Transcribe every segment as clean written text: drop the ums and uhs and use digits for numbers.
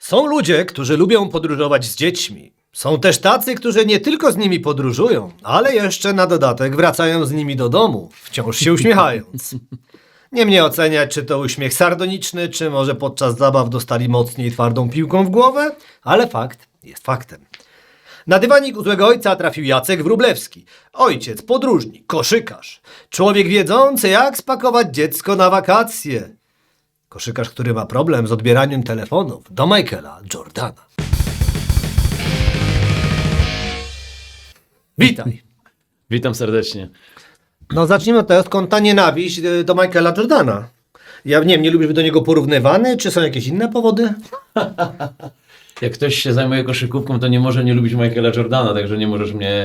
Są ludzie, którzy lubią podróżować z dziećmi. Są też tacy, którzy nie tylko z nimi podróżują, ale jeszcze na dodatek wracają z nimi do domu, wciąż się uśmiechając. Nie mnie oceniać, czy to uśmiech sardoniczny, czy może podczas zabaw dostali mocniej twardą piłką w głowę, ale fakt jest faktem. Na dywanik u złego ojca trafił Jacek Wróblewski. Ojciec, podróżnik, koszykarz. Człowiek wiedzący, jak spakować dziecko na wakacje. Koszykarz, który ma problem z odbieraniem telefonów do Michaela Jordana. Witaj. Witam serdecznie. No zacznijmy od tego, skąd ta nienawiść do Michaela Jordana. Ja nie wiem, nie lubisz być do niego porównywany, czy są jakieś inne powody? Jak ktoś się zajmuje koszykówką, to nie może nie lubić Michaela Jordana, także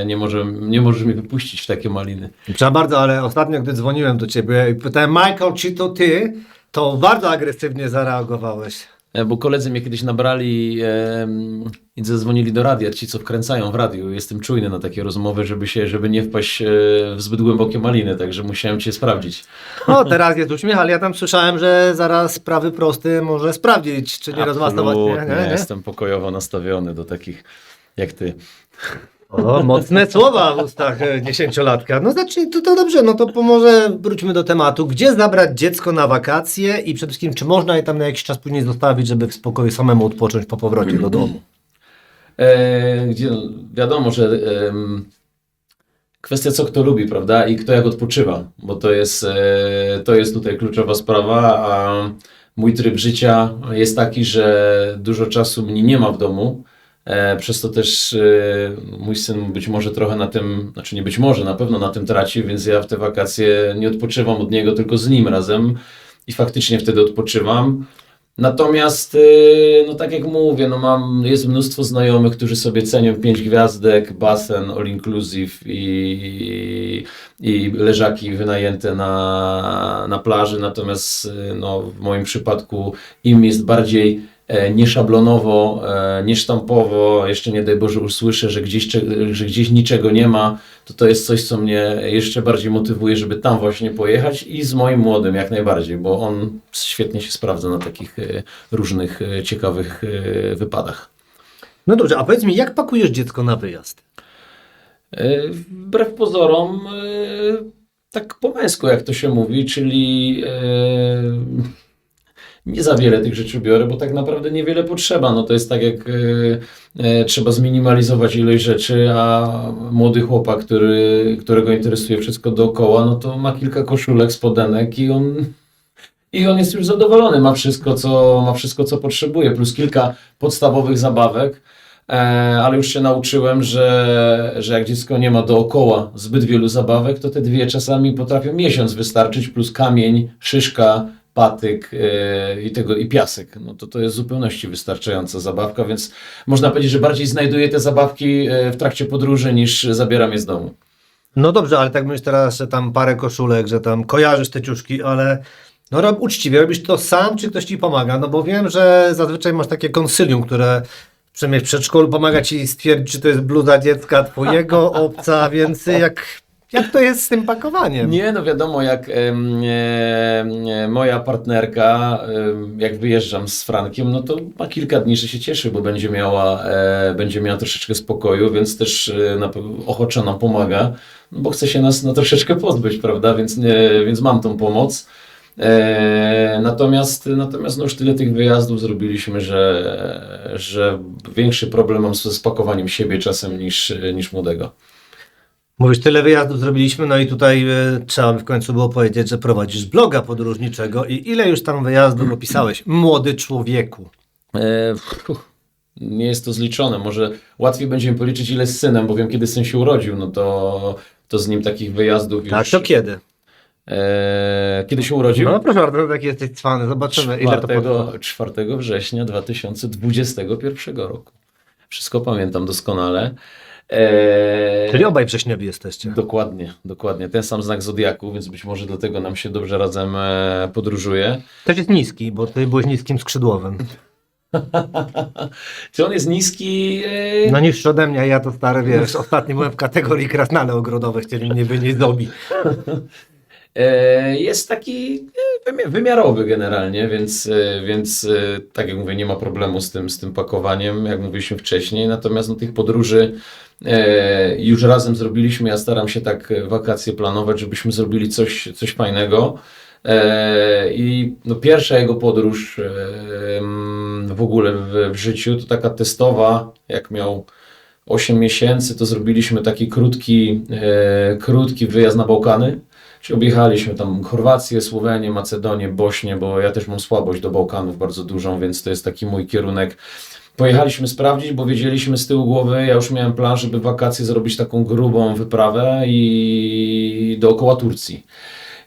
nie możesz mnie wypuścić w takie maliny. Przepraszam bardzo, ale ostatnio, gdy dzwoniłem do ciebie i pytałem, Michael, czy to ty, to bardzo agresywnie zareagowałeś. Bo koledzy mnie kiedyś nabrali i zadzwonili do radia, ci co wkręcają w radiu. Jestem czujny na takie rozmowy, żeby nie wpaść w zbyt głębokie maliny, także musiałem cię sprawdzić. No, teraz jest uśmiech, ale ja tam słyszałem, że zaraz prawy prosty może sprawdzić, czy nie rozmastować. Absolutnie, jestem pokojowo nastawiony do takich jak ty. O, mocne słowa w ustach dziesięciolatka. No zacznij, to dobrze, no to może wróćmy do tematu. Gdzie zabrać dziecko na wakacje i przede wszystkim, czy można je tam na jakiś czas później zostawić, żeby w spokoju samemu odpocząć po powrocie do domu? Gdzie wiadomo, że kwestia co kto lubi, prawda? I kto jak odpoczywa, bo to jest tutaj kluczowa sprawa, a mój tryb życia jest taki, że dużo czasu mnie nie ma w domu. Przez to też mój syn być może trochę na tym, znaczy nie być może, na pewno na tym traci, więc ja w te wakacje nie odpoczywam od niego, tylko z nim razem i faktycznie wtedy odpoczywam. Natomiast, no tak jak mówię, jest mnóstwo znajomych, którzy sobie cenią 5 gwiazdek, basen, all inclusive i leżaki wynajęte na plaży, natomiast no, w moim przypadku im jest bardziej nieszablonowo, niesztampowo, jeszcze nie daj Boże usłyszę, że gdzieś niczego nie ma, to jest coś, co mnie jeszcze bardziej motywuje, żeby tam właśnie pojechać i z moim młodym jak najbardziej, bo on świetnie się sprawdza na takich różnych ciekawych wypadach. No dobrze, a powiedz mi, jak pakujesz dziecko na wyjazd? Wbrew pozorom, tak po męsku, jak to się mówi, czyli nie za wiele tych rzeczy biorę, bo tak naprawdę niewiele potrzeba. No to jest tak jak trzeba zminimalizować ilość rzeczy, a młody chłopak, którego interesuje wszystko dookoła, no to ma kilka koszulek, spodenek i on jest już zadowolony. Ma wszystko, co potrzebuje, plus kilka podstawowych zabawek. Ale już się nauczyłem, że jak dziecko nie ma dookoła zbyt wielu zabawek, to te dwie czasami potrafią miesiąc wystarczyć, plus kamień, szyszka, patyk i piasek. No to jest w zupełności wystarczająca zabawka, więc można powiedzieć, że bardziej znajduję te zabawki w trakcie podróży niż zabieram je z domu. No dobrze, ale tak mówisz teraz, że tam parę koszulek, że tam kojarzysz te ciuszki, ale no uczciwie, robisz to sam, czy ktoś ci pomaga? No bo wiem, że zazwyczaj masz takie konsylium, które przynajmniej w przedszkolu pomaga ci stwierdzić, czy to jest bluza dziecka twojego, obca, więc jak to jest z tym pakowaniem? Nie, no wiadomo, jak moja partnerka, jak wyjeżdżam z Frankiem, no to ma kilka dni, że się cieszy, bo będzie miała troszeczkę spokoju, więc też ochoczo nam pomaga, bo chce się nas troszeczkę pozbyć, prawda, więc mam tą pomoc. Natomiast no już tyle tych wyjazdów zrobiliśmy, że większy problem mam ze spakowaniem siebie czasem niż młodego. Mówisz, tyle wyjazdów zrobiliśmy, no i tutaj trzeba by w końcu było powiedzieć, że prowadzisz bloga podróżniczego i ile już tam wyjazdów opisałeś? Młody człowieku. Nie jest to zliczone, może łatwiej będzie mi policzyć ile z synem, bo wiem kiedy syn się urodził, no to z nim takich wyjazdów Tak, już... to kiedy? Kiedy się urodził? No proszę bardzo, taki jesteś cwany, zobaczymy ile to potrwa. 4 września 2021 roku. Wszystko pamiętam doskonale. Czyli obaj wrześniowi jesteście. Dokładnie. Ten sam znak zodiaku, więc być może dlatego nam się dobrze razem podróżuje. Też jest niski, bo ty byłeś niskim skrzydłowym. Czy on jest niski? No niższy ode mnie, ja to stary, wiesz, ostatnio byłem w kategorii krasnale ogrodowe, chcieli mnie wynieść z obi. jest taki wymiarowy generalnie, więc tak jak mówię, nie ma problemu z tym pakowaniem, jak mówiliśmy wcześniej, natomiast no, tych podróży już razem zrobiliśmy, ja staram się tak wakacje planować, żebyśmy zrobili coś fajnego. I no, pierwsza jego podróż w ogóle w życiu to taka testowa, jak miał 8 miesięcy, to zrobiliśmy taki krótki wyjazd na Bałkany. Czyli objechaliśmy tam Chorwację, Słowenię, Macedonię, Bośnię, bo ja też mam słabość do Bałkanów bardzo dużą, więc to jest taki mój kierunek. Pojechaliśmy sprawdzić, bo wiedzieliśmy z tyłu głowy, ja już miałem plan, żeby w wakacje zrobić taką grubą wyprawę i dookoła Turcji.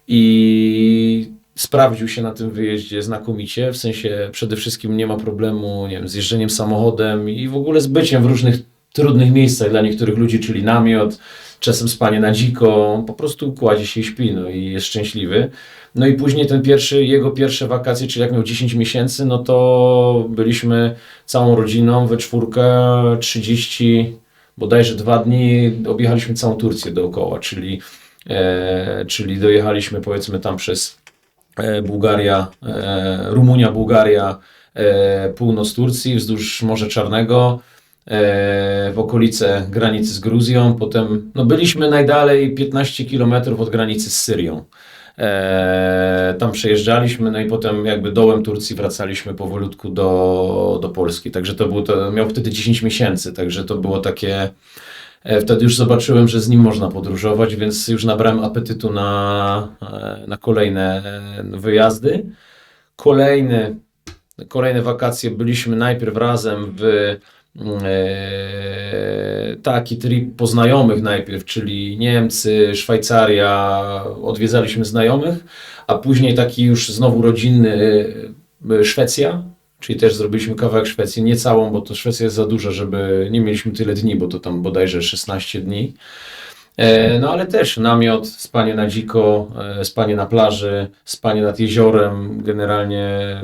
I sprawdził się na tym wyjeździe znakomicie, w sensie przede wszystkim nie ma problemu, nie wiem, z jeżdżeniem samochodem i w ogóle z byciem w różnych trudnych miejscach dla niektórych ludzi, czyli namiot, czasem spanie na dziko, po prostu kładzie się i śpi, no i jest szczęśliwy. No i później jego pierwsze wakacje, czyli jak miał 10 miesięcy, no to byliśmy całą rodziną we czwórkę, 30, bodajże 2 dni, objechaliśmy całą Turcję dookoła, czyli dojechaliśmy powiedzmy tam przez Bułgaria, Rumunia, Bułgaria, północ Turcji, wzdłuż Morza Czarnego, w okolice granicy z Gruzją. Potem no byliśmy najdalej 15 km od granicy z Syrią. Tam przejeżdżaliśmy, no i potem jakby dołem Turcji wracaliśmy powolutku do Polski. Także miał wtedy 10 miesięcy, także to było takie. Wtedy już zobaczyłem, że z nim można podróżować, więc już nabrałem apetytu na kolejne wyjazdy. Kolejne wakacje byliśmy najpierw razem w taki trip po znajomych najpierw, czyli Niemcy, Szwajcaria, odwiedzaliśmy znajomych, a później taki już znowu rodzinny Szwecja, czyli też zrobiliśmy kawałek Szwecji, nie całą, bo to Szwecja jest za duża, żeby nie mieliśmy tyle dni, bo to tam bodajże 16 dni. No ale też namiot, spanie na dziko, spanie na plaży, spanie nad jeziorem, generalnie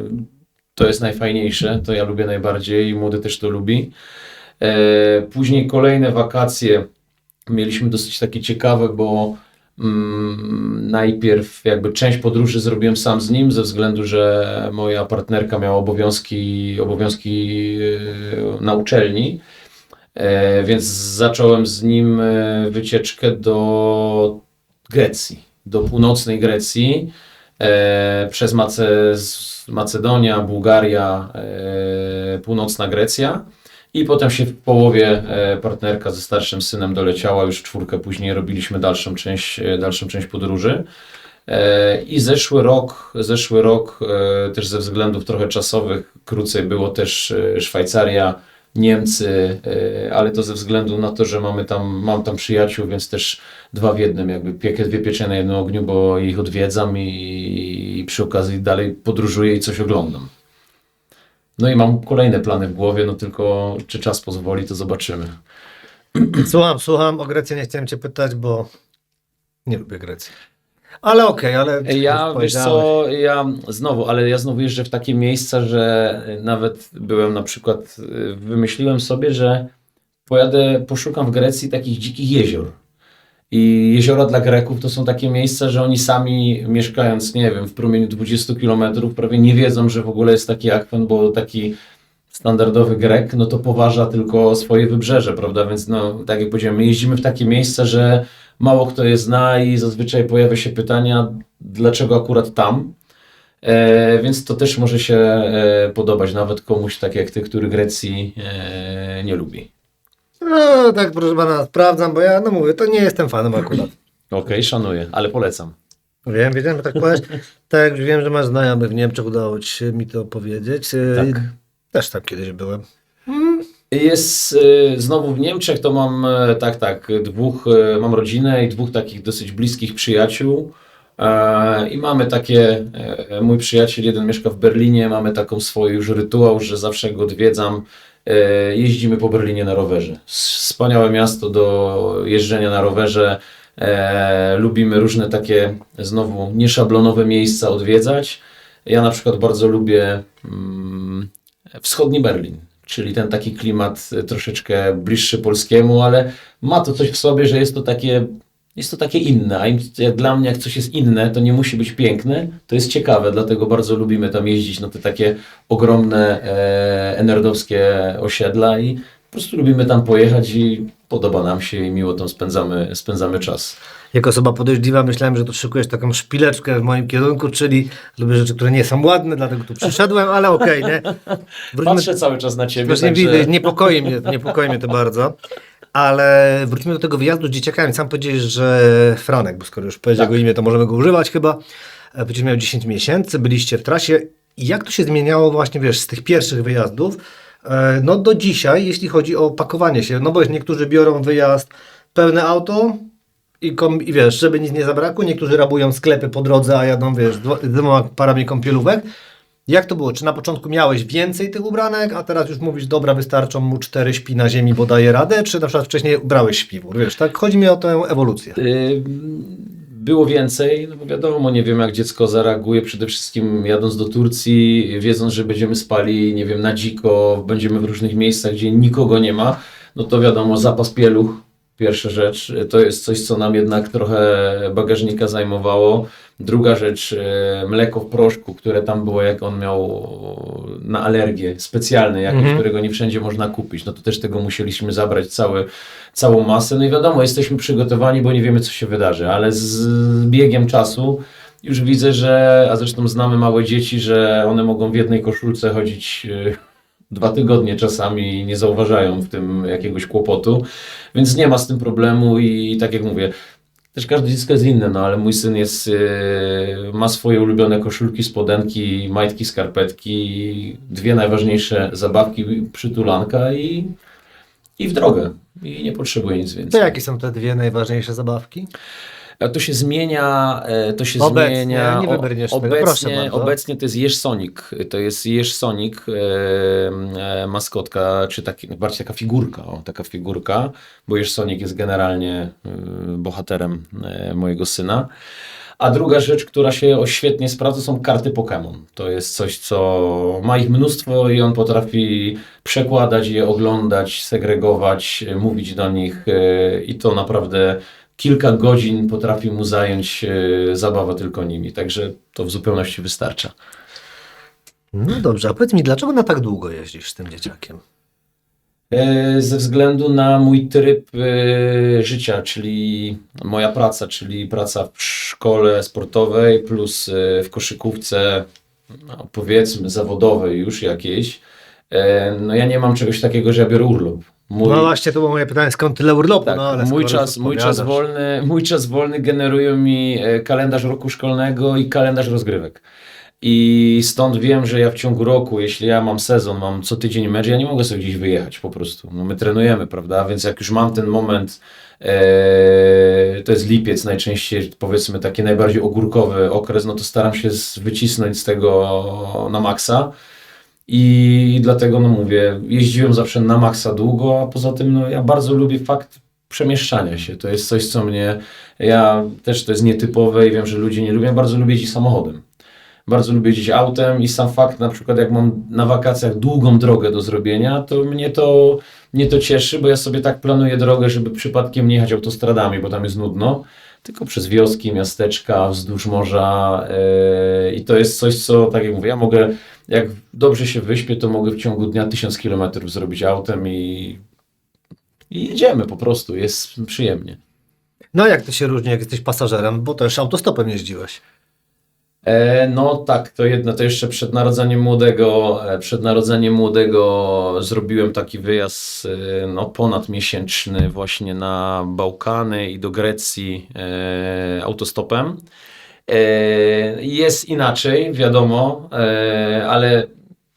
to jest najfajniejsze, to ja lubię najbardziej i młody też to lubi. Później kolejne wakacje mieliśmy dosyć takie ciekawe, bo najpierw jakby część podróży zrobiłem sam z nim, ze względu, że moja partnerka miała obowiązki na uczelni, więc zacząłem z nim wycieczkę do Grecji, do północnej Grecji, przez Macedonia, Bułgaria, północna Grecja. I potem się w połowie partnerka ze starszym synem doleciała, już w czwórkę później robiliśmy dalszą część podróży. I zeszły rok też ze względów trochę czasowych, krócej było też Szwajcaria, Niemcy, ale to ze względu na to, że mam tam przyjaciół, więc też 2 w 1, jakby piekę 2 pieczenie na jednym ogniu, bo ich odwiedzam i przy okazji dalej podróżuję i coś oglądam. No i mam kolejne plany w głowie, no tylko czy czas pozwoli, to zobaczymy. Słucham, o Grecję nie chciałem cię pytać, bo nie lubię Grecji. Ale okej, ale... Wiesz co, ja znowu jeżdżę w takie miejsca, że nawet byłem na przykład, wymyśliłem sobie, że poszukam w Grecji takich dzikich jezior. I jeziora dla Greków to są takie miejsca, że oni sami mieszkając, nie wiem, w promieniu 20 km prawie nie wiedzą, że w ogóle jest taki akwen, bo taki standardowy Grek, no to poważa tylko swoje wybrzeże, prawda? Więc no, tak jak powiedziałem, my jeździmy w takie miejsca, że mało kto je zna i zazwyczaj pojawia się pytania, dlaczego akurat tam. Więc to też może się podobać nawet komuś tak jak ty, który Grecji nie lubi. No tak, proszę pana, sprawdzam, bo ja, no mówię, to nie jestem fanem akurat. Okej, szanuję, ale polecam. Wiedziałem, że tak powiesz. Tak, już wiem, że masz znajomych w Niemczech, udało ci się mi to powiedzieć. Tak. Też tam kiedyś byłem. Jest znowu w Niemczech, to mam mam rodzinę i 2 takich dosyć bliskich przyjaciół. I mamy takie, mój przyjaciel jeden mieszka w Berlinie, mamy taką swój już rytuał, że zawsze go odwiedzam. Jeździmy po Berlinie na rowerze. Wspaniałe miasto do jeżdżenia na rowerze. Lubimy różne takie znowu nieszablonowe miejsca odwiedzać. Ja na przykład bardzo lubię wschodni Berlin, czyli ten taki klimat troszeczkę bliższy polskiemu, ale ma to coś w sobie, że jest to takie jest to takie inne, a jak dla mnie jak coś jest inne, to nie musi być piękne, to jest ciekawe, dlatego bardzo lubimy tam jeździć na te takie ogromne nerdowskie osiedla i po prostu lubimy tam pojechać i podoba nam się i miło tam spędzamy czas. Jako osoba podejrzliwa myślałem, że tu szykujesz taką szpileczkę w moim kierunku, czyli lubię rzeczy, które nie są ładne, dlatego tu przyszedłem, ale okej, nie? Patrzę cały czas na ciebie, Właśnie także... widzę, niepokoi mnie to bardzo. Ale wróćmy do tego wyjazdu z dzieciakami. Sam powiedziałeś, że Franek, bo skoro już powiedział Tak. jego imię, to możemy go używać chyba. Powiedział, miał 10 miesięcy, byliście w trasie. I jak to się zmieniało właśnie, wiesz, z tych pierwszych wyjazdów, no do dzisiaj, jeśli chodzi o pakowanie się? No bo niektórzy biorą wyjazd pełne auto i wiesz, żeby nic nie zabrakło. Niektórzy rabują sklepy po drodze, a jadą, wiesz, z dwoma parami kąpielówek. Jak to było? Czy na początku miałeś więcej tych ubranek, a teraz już mówisz, dobra, wystarczą mu 4, śpi na ziemi, bo daje radę, czy na przykład wcześniej brałeś śpiwór? Wiesz, tak? Chodzi mi o tę ewolucję. Było więcej, no bo wiadomo, nie wiem jak dziecko zareaguje, przede wszystkim jadąc do Turcji, wiedząc, że będziemy spali, nie wiem, na dziko, będziemy w różnych miejscach, gdzie nikogo nie ma, no to wiadomo, zapas pieluch, pierwsza rzecz, to jest coś, co nam jednak trochę bagażnika zajmowało. Druga rzecz, mleko w proszku, które tam było, jak on miał na alergię specjalne jakieś, którego nie wszędzie można kupić, no to też tego musieliśmy zabrać całą masę. No i wiadomo, jesteśmy przygotowani, bo nie wiemy, co się wydarzy, ale z biegiem czasu już widzę, a zresztą znamy małe dzieci, że one mogą w jednej koszulce chodzić 2 tygodnie czasami i nie zauważają w tym jakiegoś kłopotu, więc nie ma z tym problemu i tak jak mówię, też każde dziecko jest inne, no ale mój syn ma swoje ulubione koszulki, spodenki, majtki, skarpetki, 2 najważniejsze zabawki, przytulanka i w drogę. I nie potrzebuje nic To więcej. jakie są te 2 najważniejsze zabawki? To się zmienia, Obecnie, nie wybrniesz tego, proszę bardzo. Obecnie to jest Jeż Sonic. To jest Jeż Sonic, maskotka, czy bardziej taka figurka, bo Jeż Sonic jest generalnie bohaterem mojego syna. A druga rzecz, która się świetnie sprawdza, są karty Pokémon. To jest coś, co ma ich mnóstwo i on potrafi przekładać je, oglądać, segregować, mówić do nich i to naprawdę kilka godzin potrafi mu zająć zabawa tylko nimi, także to w zupełności wystarcza. No dobrze, a powiedz mi, dlaczego na tak długo jeździsz z tym dzieciakiem? Ze względu na mój tryb życia, czyli moja praca, czyli praca w szkole sportowej plus w koszykówce, no, powiedzmy zawodowej już jakiejś, no ja nie mam czegoś takiego, że ja biorę urlop. No właśnie, to było moje pytanie, skąd tyle urlopu? Tak, No, ale mój czas wolny generuje mi kalendarz roku szkolnego i kalendarz rozgrywek. I stąd wiem, że ja w ciągu roku, jeśli ja mam sezon, mam co tydzień mecz, ja nie mogę sobie gdzieś wyjechać po prostu. No my trenujemy, prawda? Więc jak już mam ten moment, to jest lipiec najczęściej, powiedzmy taki najbardziej ogórkowy okres, no to staram się wycisnąć z tego na maksa. I dlatego, no mówię, jeździłem zawsze na maksa długo, a poza tym, no ja bardzo lubię fakt przemieszczania się. To jest coś, co ja też to jest nietypowe i wiem, że ludzie nie lubią. Bardzo lubię jeździć samochodem. Bardzo lubię jeździć autem i sam fakt, na przykład jak mam na wakacjach długą drogę do zrobienia, to mnie to cieszy, bo ja sobie tak planuję drogę, żeby przypadkiem nie jechać autostradami, bo tam jest nudno, tylko przez wioski, miasteczka, wzdłuż morza i to jest coś, co, tak jak mówię, ja mogę, jak dobrze się wyśpię, to mogę w ciągu dnia 1000 kilometrów zrobić autem i jedziemy po prostu, jest przyjemnie. No jak to się różni, jak jesteś pasażerem, bo też autostopem jeździłeś. No tak, to jedno, to jeszcze przed narodzeniem młodego zrobiłem taki wyjazd no, ponadmiesięczny właśnie na Bałkany i do Grecji autostopem. Jest inaczej, wiadomo, ale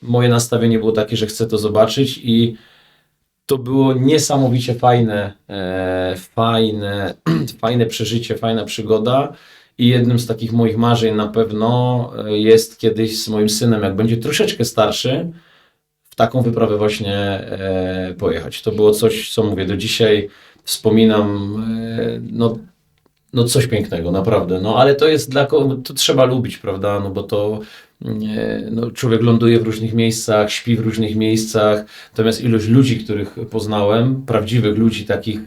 moje nastawienie było takie, że chcę to zobaczyć i to było niesamowicie fajne przeżycie, fajna przygoda. I jednym z takich moich marzeń na pewno jest kiedyś z moim synem, jak będzie troszeczkę starszy, w taką wyprawę właśnie pojechać. To było coś, co mówię, do dzisiaj wspominam, no coś pięknego, naprawdę. No ale to jest to trzeba lubić, prawda? No bo to no, człowiek ląduje w różnych miejscach, śpi w różnych miejscach, natomiast ilość ludzi, których poznałem, prawdziwych ludzi takich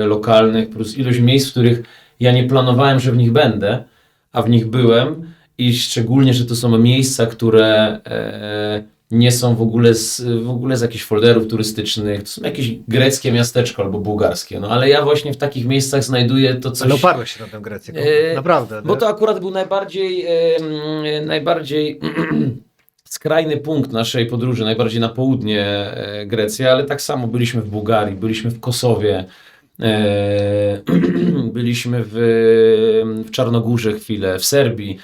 lokalnych, plus ilość miejsc, w których ja nie planowałem, że w nich będę, a w nich byłem i szczególnie, że to są miejsca, które nie są w ogóle z jakichś folderów turystycznych, to są jakieś greckie miasteczko albo bułgarskie, no ale ja właśnie w takich miejscach znajduję to coś... Ale oparłeś się na tę Grecję, naprawdę. Bo nie? to akurat był najbardziej skrajny punkt naszej podróży, najbardziej na południe Grecji, ale tak samo byliśmy w Bułgarii, byliśmy w Kosowie, byliśmy w Czarnogórze chwilę, w Serbii.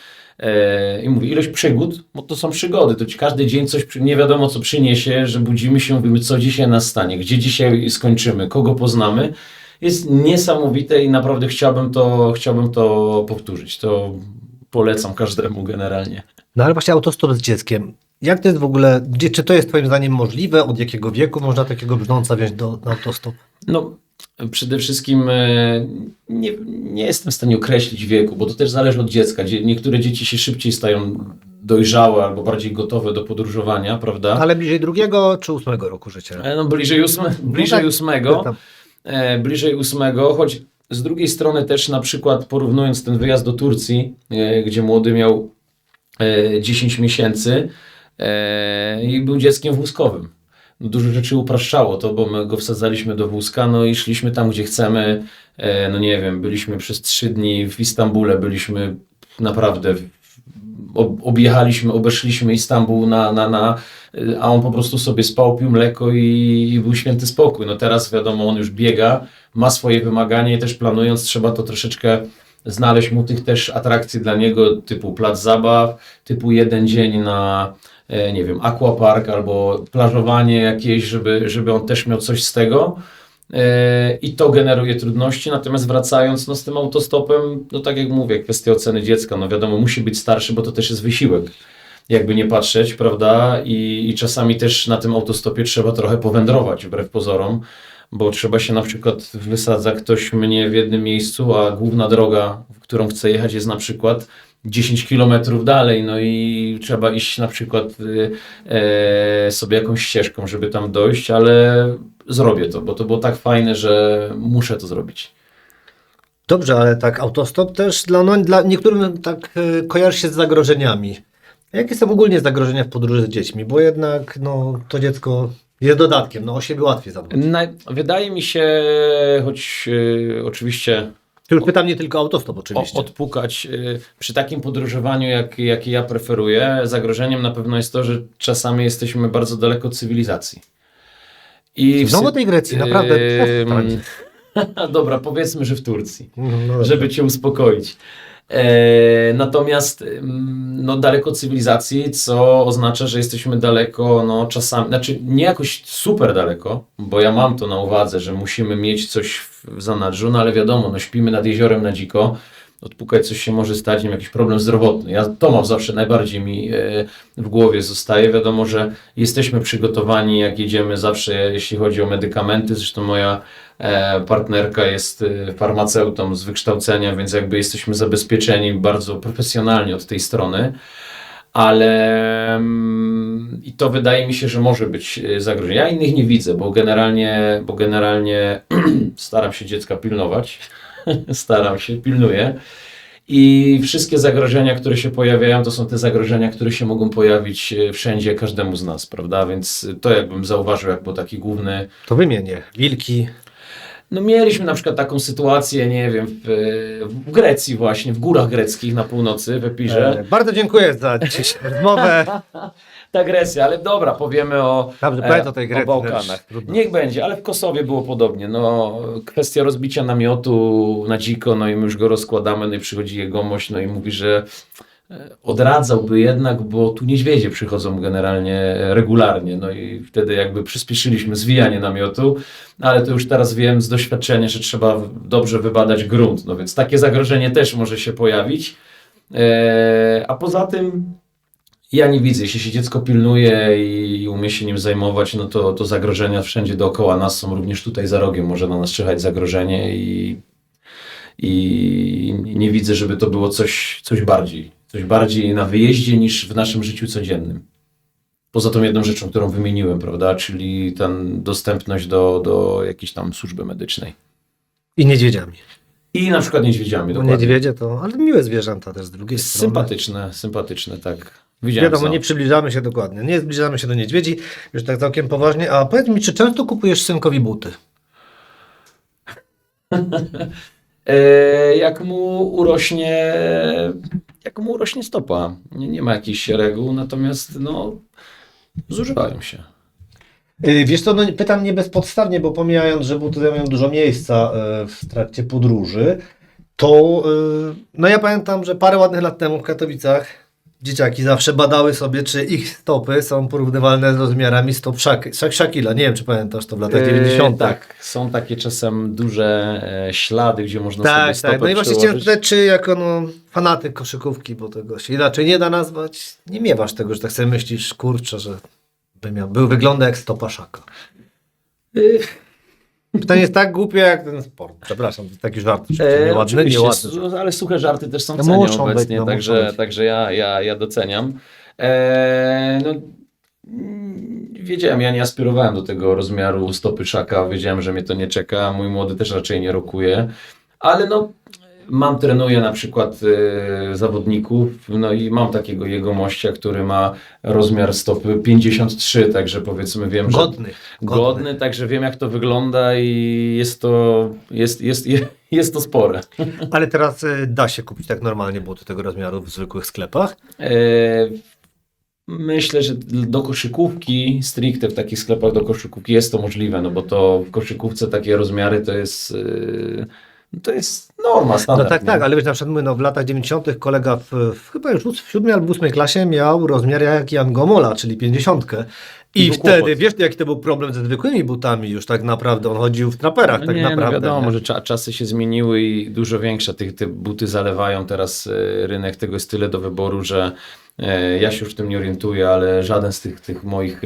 I mówię, ilość przygód, bo to są przygody, to ci każdy dzień coś nie wiadomo co przyniesie, że budzimy się, mówimy co dzisiaj nas stanie, gdzie dzisiaj skończymy, kogo poznamy. Jest niesamowite i naprawdę chciałbym to powtórzyć. To polecam każdemu generalnie. No ale właśnie autostop z dzieckiem. Jak to jest w ogóle, czy to jest twoim zdaniem możliwe? Od jakiego wieku można takiego brzdąca wziąć na autostop? No, przede wszystkim nie jestem w stanie określić wieku, bo to też zależy od dziecka. Niektóre dzieci się szybciej stają dojrzałe albo bardziej gotowe do podróżowania, prawda? Ale bliżej 2. czy 8. roku życia? No bliżej ósmego. Bliżej 8, choć z drugiej strony też na przykład porównując ten wyjazd do Turcji, gdzie młody miał 10 miesięcy i był dzieckiem wózkowym. No, dużo rzeczy upraszczało to, bo my go wsadzaliśmy do wózka, no i szliśmy tam, gdzie chcemy. No nie wiem, byliśmy przez 3 dni w Istambule, byliśmy naprawdę, obeszliśmy Istambuł a on po prostu sobie spał, pił mleko i był święty spokój. No teraz wiadomo, on już biega, ma swoje wymagania i też planując trzeba to troszeczkę znaleźć mu tych też atrakcji dla niego, typu plac zabaw, typu 1 dzień na, nie wiem, aquapark albo plażowanie jakieś, żeby on też miał coś z tego. I to generuje trudności, natomiast wracając z tym autostopem, no tak jak mówię, kwestia oceny dziecka, no wiadomo, musi być starszy, bo to też jest wysiłek, jakby nie patrzeć, prawda, i czasami też na tym autostopie trzeba trochę powędrować, wbrew pozorom, bo trzeba się na przykład wysadza ktoś mnie w jednym miejscu, a główna droga, w którą chcę jechać jest na przykład 10 kilometrów dalej, no i trzeba iść na przykład sobie jakąś ścieżką, żeby tam dojść, ale zrobię to, bo to było tak fajne, że muszę to zrobić. Dobrze, ale tak autostop też dla niektórym tak kojarzy się z zagrożeniami. Jakie są ogólnie zagrożenia w podróży z dziećmi? Bo jednak to dziecko jest dodatkiem, o siebie łatwiej zadbać. Wydaje mi się, choć oczywiście... Tu już pytam nie tylko o autostop oczywiście. Odpukać. Przy takim podróżowaniu, jakie ja preferuję, zagrożeniem na pewno jest to, że czasami jesteśmy bardzo daleko od cywilizacji. Znowu tej Grecji, naprawdę. Dobra, powiedzmy, że w Turcji, No żeby cię uspokoić. Natomiast daleko od cywilizacji, co oznacza, że jesteśmy daleko, czasami, znaczy nie jakoś super daleko, bo ja mam to na uwadze, że musimy mieć coś w zanadrzu, ale wiadomo, śpimy nad jeziorem na dziko, odpukać coś się może stać, nie wiem, jakiś problem zdrowotny. Ja to mam zawsze, najbardziej mi w głowie zostaje. Wiadomo, że jesteśmy przygotowani, jak jedziemy zawsze, jeśli chodzi o medykamenty. Zresztą moja partnerka jest farmaceutą z wykształcenia, więc jakby jesteśmy zabezpieczeni bardzo profesjonalnie od tej strony. Ale i to wydaje mi się, że może być zagrożenie. Ja innych nie widzę, bo generalnie staram się dziecka pilnować. Pilnuję. I wszystkie zagrożenia, które się pojawiają, to są te zagrożenia, które się mogą pojawić wszędzie, każdemu z nas, prawda? Więc to jakbym zauważył, jako taki główny... To wymienię. Wilki. Mieliśmy na przykład taką sytuację, nie wiem, w Grecji właśnie, w górach greckich na północy, w Epirze. Bardzo dziękuję za dzisiejszą rozmowę. Ta Grecja, ale dobra, powiemy o Bałkanach. Niech będzie, ale w Kosowie było podobnie. Kwestia rozbicia namiotu na dziko, i my już go rozkładamy, i przychodzi jegomość, i mówi, że odradzałby jednak, bo tu niedźwiedzie przychodzą generalnie regularnie, i wtedy jakby przyspieszyliśmy zwijanie namiotu, ale to już teraz wiem z doświadczenia, że trzeba dobrze wybadać grunt, więc takie zagrożenie też może się pojawić, a poza tym ja nie widzę, jeśli się dziecko pilnuje i umie się nim zajmować, to zagrożenia wszędzie dookoła nas są, również tutaj za rogiem może na nas czyhać zagrożenie i nie widzę, żeby to było coś bardziej na wyjeździe niż w naszym życiu codziennym. Poza tą jedną rzeczą, którą wymieniłem, prawda, czyli ta dostępność do jakiejś tam służby medycznej. I niedźwiedziami. I na przykład niedźwiedziami, Bo dokładnie. niedźwiedzie to, ale miłe zwierzęta też z drugiej strony. Sympatyczne, tak. Widziałem Wiadomo, co. nie przybliżamy się dokładnie. Nie zbliżamy się do niedźwiedzi, już tak całkiem poważnie. A powiedz mi, czy często kupujesz synkowi buty? Jak mu urośnie stopa. Nie ma jakichś reguł, natomiast no, zużywają się. Wiesz co, no, pytam nie bezpodstawnie, bo pomijając, że buty zajmują dużo miejsca w trakcie podróży, to no ja pamiętam, że parę ładnych lat temu w Katowicach dzieciaki zawsze badały sobie, czy ich stopy są porównywalne z rozmiarami stop Shakila. Nie wiem, czy pamiętasz to w latach 90. Tak, są takie czasem duże ślady, gdzie można sobie Tak, stopę tak. No i właśnie chciałem przełożyć. spytać, czy jako fanatyk koszykówki, bo tego się inaczej nie da nazwać, nie miewasz tego, że tak sobie myślisz, kurczę, że wygląda jak stopa Szaka. Pytanie jest tak głupie jak ten sport. Przepraszam, to taki żart. Nieładny, Oczywiście, nieładny. ale suche żarty też są No cenione muszą być, obecnie, no muszą także, być. także ja doceniam. No, wiedziałem, ja nie aspirowałem do tego rozmiaru stopy Szaka, wiedziałem, że mnie to nie czeka, mój młody też raczej nie rokuje, ale no trenuję na przykład zawodników, no i mam takiego jegomościa, który ma rozmiar stopy 53, także powiedzmy wiem, że godny, także wiem jak to wygląda i jest to spore. Ale teraz da się kupić tak normalnie buty tego rozmiaru w zwykłych sklepach? Myślę, że do koszykówki, stricte w takich sklepach do koszykówki jest to możliwe, no bo to w koszykówce takie rozmiary to jest norma, standard. No tak, nie? tak, ale wiesz, na przykład w latach 90. kolega chyba już w 7 albo 8 klasie miał rozmiar jak Jan Gomola, czyli 50. I był wtedy, kłopot. wiesz jaki to był problem ze zwykłymi butami już tak naprawdę, on chodził w traperach No tak nie, naprawdę. no wiadomo, nie? że czasy się zmieniły i dużo większe. Te buty zalewają teraz rynek, tego jest tyle do wyboru, że ja się już w tym nie orientuję, ale żaden z tych moich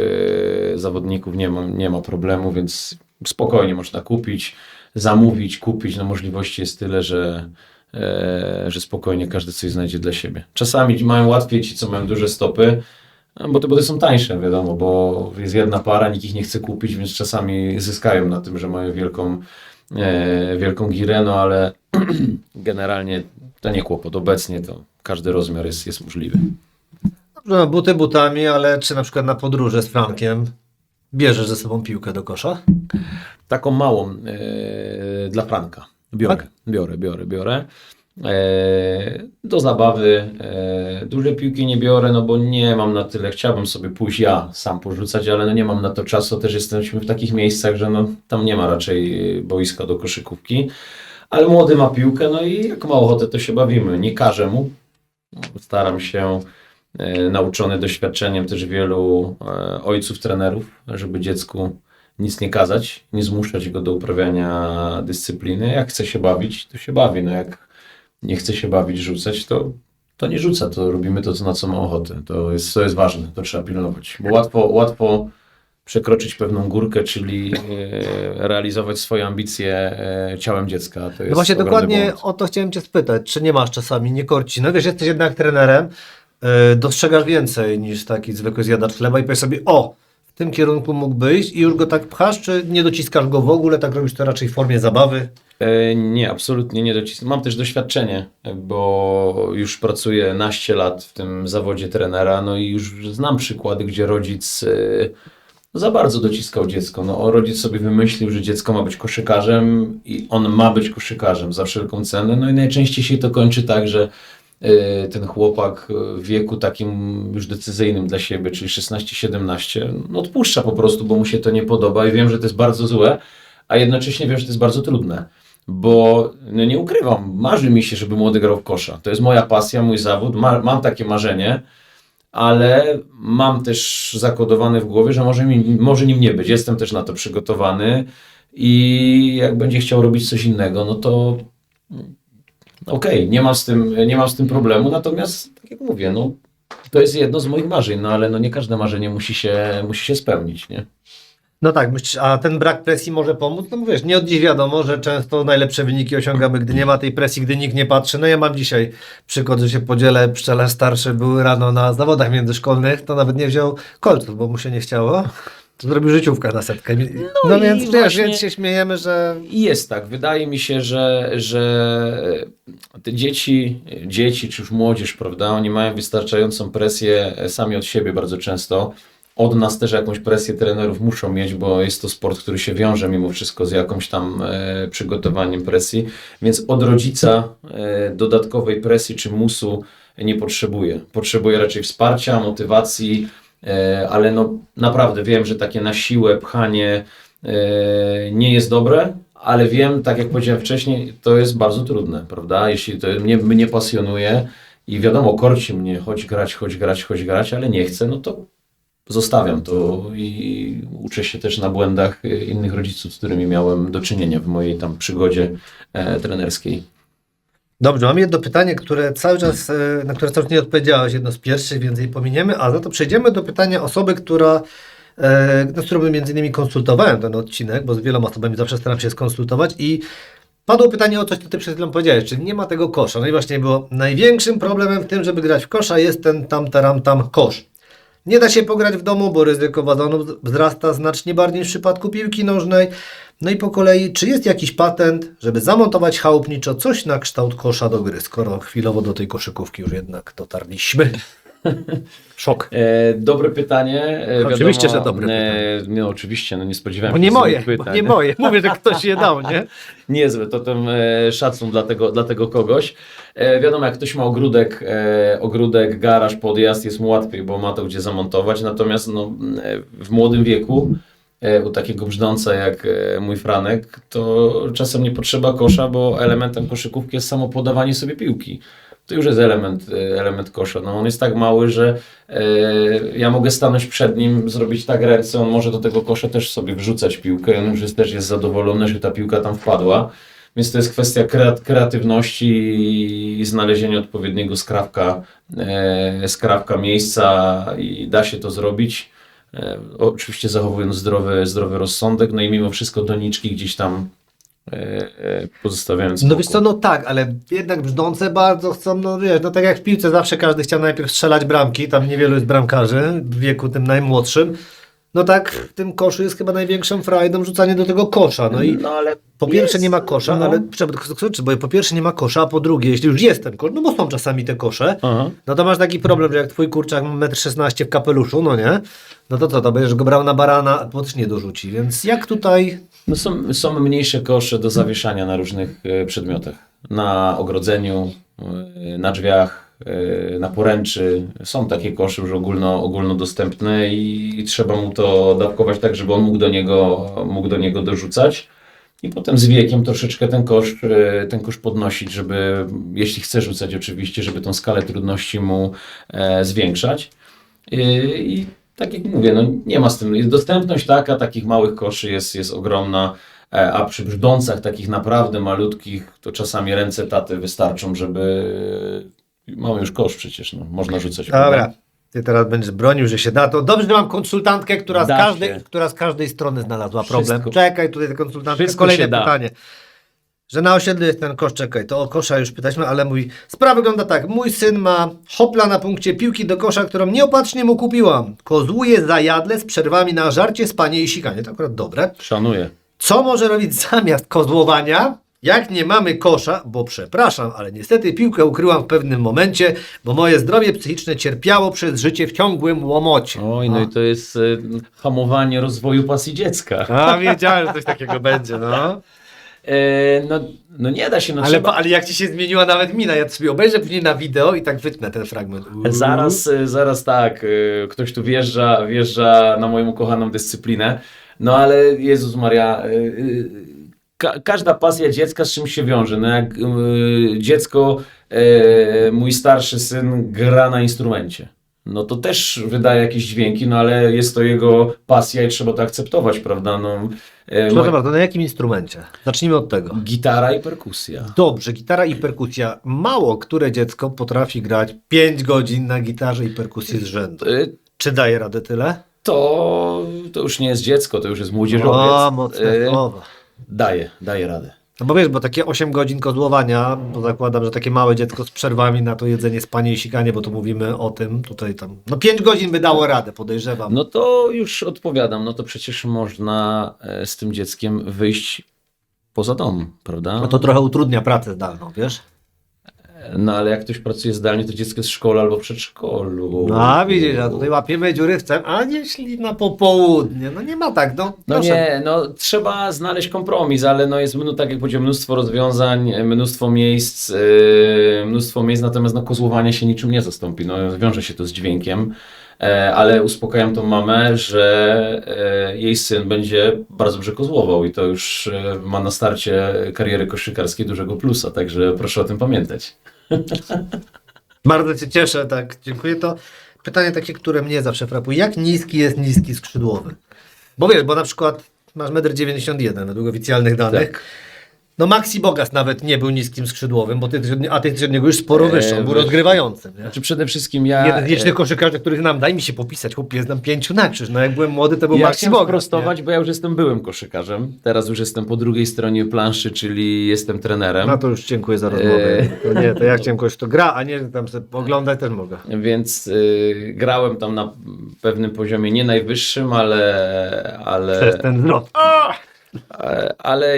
zawodników nie ma problemu, więc spokojnie można kupić, zamówić, kupić. No możliwości jest tyle, że spokojnie każdy coś znajdzie dla siebie. Czasami mają łatwiej ci, co mają duże stopy, bo te buty są tańsze, wiadomo, bo jest jedna para, nikt ich nie chce kupić, więc czasami zyskają na tym, że mają wielką girę, no ale generalnie to nie kłopot. Obecnie to każdy rozmiar jest możliwy. Dobrze, no, buty butami, ale czy na przykład na podróże z Frankiem bierzesz ze sobą piłkę do kosza? Taką małą dla Franka. Tak? Biorę. Do zabawy duże piłki nie biorę, no bo nie mam na tyle, chciałbym sobie pójść ja sam porzucać, ale no nie mam na to czasu, też jesteśmy w takich miejscach, że no, tam nie ma raczej boiska do koszykówki, ale młody ma piłkę, no i jak ma ochotę, to się bawimy, nie każę mu, staram się, nauczony doświadczeniem też wielu ojców, trenerów, żeby dziecku nic nie kazać, nie zmuszać go do uprawiania dyscypliny, jak chce się bawić, to się bawi, no jak nie chce się bawić, rzucać, to nie rzuca, to robimy to, na co ma ochotę. To jest ważne, to trzeba pilnować. Bo łatwo przekroczyć pewną górkę, czyli realizować swoje ambicje ciałem dziecka. To jest No właśnie ogromny dokładnie błąd. o to chciałem cię spytać, czy nie masz czasami, nie korci? No wiesz, jesteś jednak trenerem, dostrzegasz więcej niż taki zwykły zjadacz chleba i powiesz sobie, w tym kierunku mógłby iść i już go tak pchasz, czy nie dociskasz go w ogóle, tak robisz to raczej w formie zabawy? Nie, absolutnie nie docisnę. Mam też doświadczenie, bo już pracuję naście lat w tym zawodzie trenera, no i już znam przykłady, gdzie rodzic za bardzo dociskał dziecko. No, rodzic sobie wymyślił, że dziecko ma być koszykarzem i on ma być koszykarzem za wszelką cenę. No i najczęściej się to kończy tak, że ten chłopak w wieku takim już decyzyjnym dla siebie, czyli 16-17, no odpuszcza po prostu, bo mu się to nie podoba i wiem, że to jest bardzo złe, a jednocześnie wiem, że to jest bardzo trudne, bo no nie ukrywam, marzy mi się, żeby młody grał w kosza. To jest moja pasja, mój zawód, mam takie marzenie, ale mam też zakodowane w głowie, że może nim nie być. Jestem też na to przygotowany i jak będzie chciał robić coś innego, no to okej, nie mam z tym problemu, natomiast tak jak mówię, no to jest jedno z moich marzeń, no ale no nie każde marzenie musi się spełnić, nie? No tak, myślisz, a ten brak presji może pomóc? No wiesz, nie od dziś wiadomo, że często najlepsze wyniki osiągamy, gdy nie ma tej presji, gdy nikt nie patrzy. No ja mam dzisiaj przykład, że się podzielę, pszczelarz starszy był rano na zawodach międzyszkolnych, to nawet nie wziął kolców, bo mu się nie chciało. To zrobił życiówkę na setkę. No i więc, właśnie- więc się śmiejemy, że... I jest tak. Wydaje mi się, że te dzieci, czy już młodzież, prawda, oni mają wystarczającą presję sami od siebie bardzo często. Od nas też jakąś presję trenerów muszą mieć, bo jest to sport, który się wiąże mimo wszystko z jakąś tam przygotowaniem presji. Więc od rodzica dodatkowej presji czy musu nie potrzebuje. Potrzebuje raczej wsparcia, motywacji, ale no naprawdę wiem, że takie na siłę pchanie nie jest dobre, ale wiem, tak jak powiedziałem wcześniej, to jest bardzo trudne, prawda? Jeśli to mnie pasjonuje i wiadomo, korci mnie, chodź grać, ale nie chcę, no to zostawiam to i uczę się też na błędach innych rodziców, z którymi miałem do czynienia w mojej tam przygodzie trenerskiej. Dobrze, mam jedno pytanie, które cały czas, na które cały czas nie odpowiedziałeś, jedno z pierwszych, więc je pominiemy, a za to przejdziemy do pytania osoby, z którą między innymi konsultowałem ten odcinek, bo z wieloma osobami zawsze staram się skonsultować i padło pytanie o coś, co ty przed chwilą powiedziałeś, czyli nie ma tego kosza. No i właśnie było największym problemem w tym, żeby grać w kosza jest ten tam kosz. Nie da się pograć w domu, bo ryzyko wazonu wzrasta znacznie bardziej niż w przypadku piłki nożnej. No i po kolei, czy jest jakiś patent, żeby zamontować chałupniczo coś na kształt kosza do gry, skoro chwilowo do tej koszykówki już jednak dotarliśmy? Szok. Dobre pytanie. Oczywiście, że dobre pytanie. No oczywiście, no nie spodziewałem Bo się nie złych moje, pytań. bo nie moje. Mówię, że ktoś je dał, nie? Niezłe, to ten szacun dla tego kogoś. Wiadomo, jak ktoś ma ogródek, garaż, podjazd, jest mu łatwiej, bo ma to gdzie zamontować. Natomiast no, w młodym wieku, u takiego brzdąca jak mój Franek, to czasem nie potrzeba kosza, bo elementem koszykówki jest samo podawanie sobie piłki. To już jest element kosza. No, on jest tak mały, że ja mogę stanąć przed nim, zrobić tak ręce, on może do tego kosza też sobie wrzucać piłkę, on już też jest zadowolony, że ta piłka tam wpadła. Więc to jest kwestia kreatywności i znalezienia odpowiedniego skrawka miejsca i da się to zrobić. Oczywiście zachowując zdrowy rozsądek, no i mimo wszystko doniczki gdzieś tam pozostawiając No spokój. wiesz co, no tak, ale jednak brzdące bardzo chcą, no wiesz, no tak jak w piłce zawsze każdy chciał najpierw strzelać bramki, tam niewielu jest bramkarzy w wieku tym najmłodszym. No tak, w tym koszu jest chyba największą frajdą rzucanie do tego kosza. No i No ale po pierwsze jest, nie ma kosza, no. ale bo po pierwsze nie ma kosza, a po drugie, jeśli już jest ten kosz, no bo są czasami te kosze, Aha. no to masz taki problem, że jak twój kurczak ma 1,16 m w kapeluszu, no nie? No to co, to będziesz go brał na barana, bo też nie dorzuci, więc jak tutaj... No są mniejsze kosze do zawieszania na różnych przedmiotach. Na ogrodzeniu, na drzwiach, na poręczy. Są takie kosze już ogólnodostępne i trzeba mu to dawkować tak, żeby on mógł do niego dorzucać. I potem z wiekiem troszeczkę ten kosz podnosić, żeby, jeśli chce rzucać oczywiście, żeby tą skalę trudności mu zwiększać. I tak jak mówię, no nie ma z tym. Dostępność takich małych koszy jest ogromna, a przy brzdącach takich naprawdę malutkich, to czasami ręce taty wystarczą, żeby... Mamy już kosz przecież, no, można rzucać. Dobra, ty teraz będziesz bronił, że się da. To dobrze, że mam konsultantkę, która Da się. z każdej strony znalazła Wszystko. problem. Czekaj, tutaj ta konsultantka. Wszystko Kolejne się da. pytanie. Że na osiedlu jest ten kosz, czekaj, to o kosza już pytaliśmy, ale sprawa wygląda tak. Mój syn ma hopla na punkcie piłki do kosza, którą nieopatrznie mu kupiłam. Kozłuje zajadle z przerwami na żarcie, spanie i sikanie. To akurat dobre. Szanuję. Co może robić zamiast kozłowania? Jak nie mamy kosza, bo przepraszam, ale niestety piłkę ukryłam w pewnym momencie, bo moje zdrowie psychiczne cierpiało przez życie w ciągłym łomocie. Oj, no i to jest hamowanie rozwoju pasji dziecka. A, wiedziałem, że coś takiego będzie, no. No nie da się, no Ale, trzeba... ale jak ci się zmieniła nawet mina, ja to sobie obejrzę później na wideo i tak wytnę ten fragment. Zaraz tak, ktoś tu wjeżdża na moją ukochaną dyscyplinę, no ale Jezus Maria, każda pasja dziecka z czymś się wiąże. No jak dziecko, mój starszy syn gra na instrumencie, no to też wydaje jakieś dźwięki, no ale jest to jego pasja i trzeba to akceptować, prawda? No, Przepraszam bardzo, na jakim instrumencie? Zacznijmy od tego. gitara i perkusja. Dobrze, gitara i perkusja. Mało które dziecko potrafi grać 5 godzin na gitarze i perkusji z rzędu. Czy daje radę tyle? To już nie jest dziecko, to już jest młodzieżowiec. O, mocne słowa. Daje radę. No bo wiesz, bo takie 8 godzin kozłowania, bo zakładam, że takie małe dziecko z przerwami na to jedzenie, spanie i sikanie, bo tu mówimy o tym, tutaj tam, no 5 godzin by dało radę, podejrzewam. No to już odpowiadam, no to przecież można z tym dzieckiem wyjść poza dom, prawda? No to trochę utrudnia pracę zdalną, wiesz? No ale jak ktoś pracuje zdalnie, to dziecko jest w szkole albo w przedszkolu. No a widzisz, a tutaj łapiemy dziury w cem, a nie szli na popołudnie, no nie ma tak, no No proszę. nie, no trzeba znaleźć kompromis, ale no jest, no, tak jak powiedziałem, mnóstwo rozwiązań, mnóstwo miejsc, natomiast no kozłowanie się niczym nie zastąpi, no wiąże się to z dźwiękiem, ale uspokajam tą mamę, że jej syn będzie bardzo dobrze kozłował i to już ma na starcie kariery koszykarskiej dużego plusa, także proszę o tym pamiętać. Bardzo się cieszę, tak, dziękuję. To pytanie takie, które mnie zawsze frapuje. Jak niski jest niski skrzydłowy? Bo wiesz, bo na przykład masz 1,91 m według oficjalnych danych. Tak. No Maxi Bogas nawet nie był niskim skrzydłowym, bo ty od niego już sporo wyższy, on był wiesz, rozgrywającym. Nie? Znaczy przede wszystkim ja... Jeden z licznych koszykarzy, których znam, daj mi się popisać, chłopie, znam 5 na krzyż. No jak byłem młody, to był Ja Maxi chciałem Bogas. sprostować, bo ja już jestem byłym koszykarzem. Teraz już jestem po drugiej stronie planszy, czyli jestem trenerem. No to już dziękuję za rozmowę. To nie, to ja chciałem kogoś, kto gra, a nie, że tam sobie oglądać też mogę. Więc grałem tam na pewnym poziomie, nie najwyższym, ale Przez ten wzrost. ale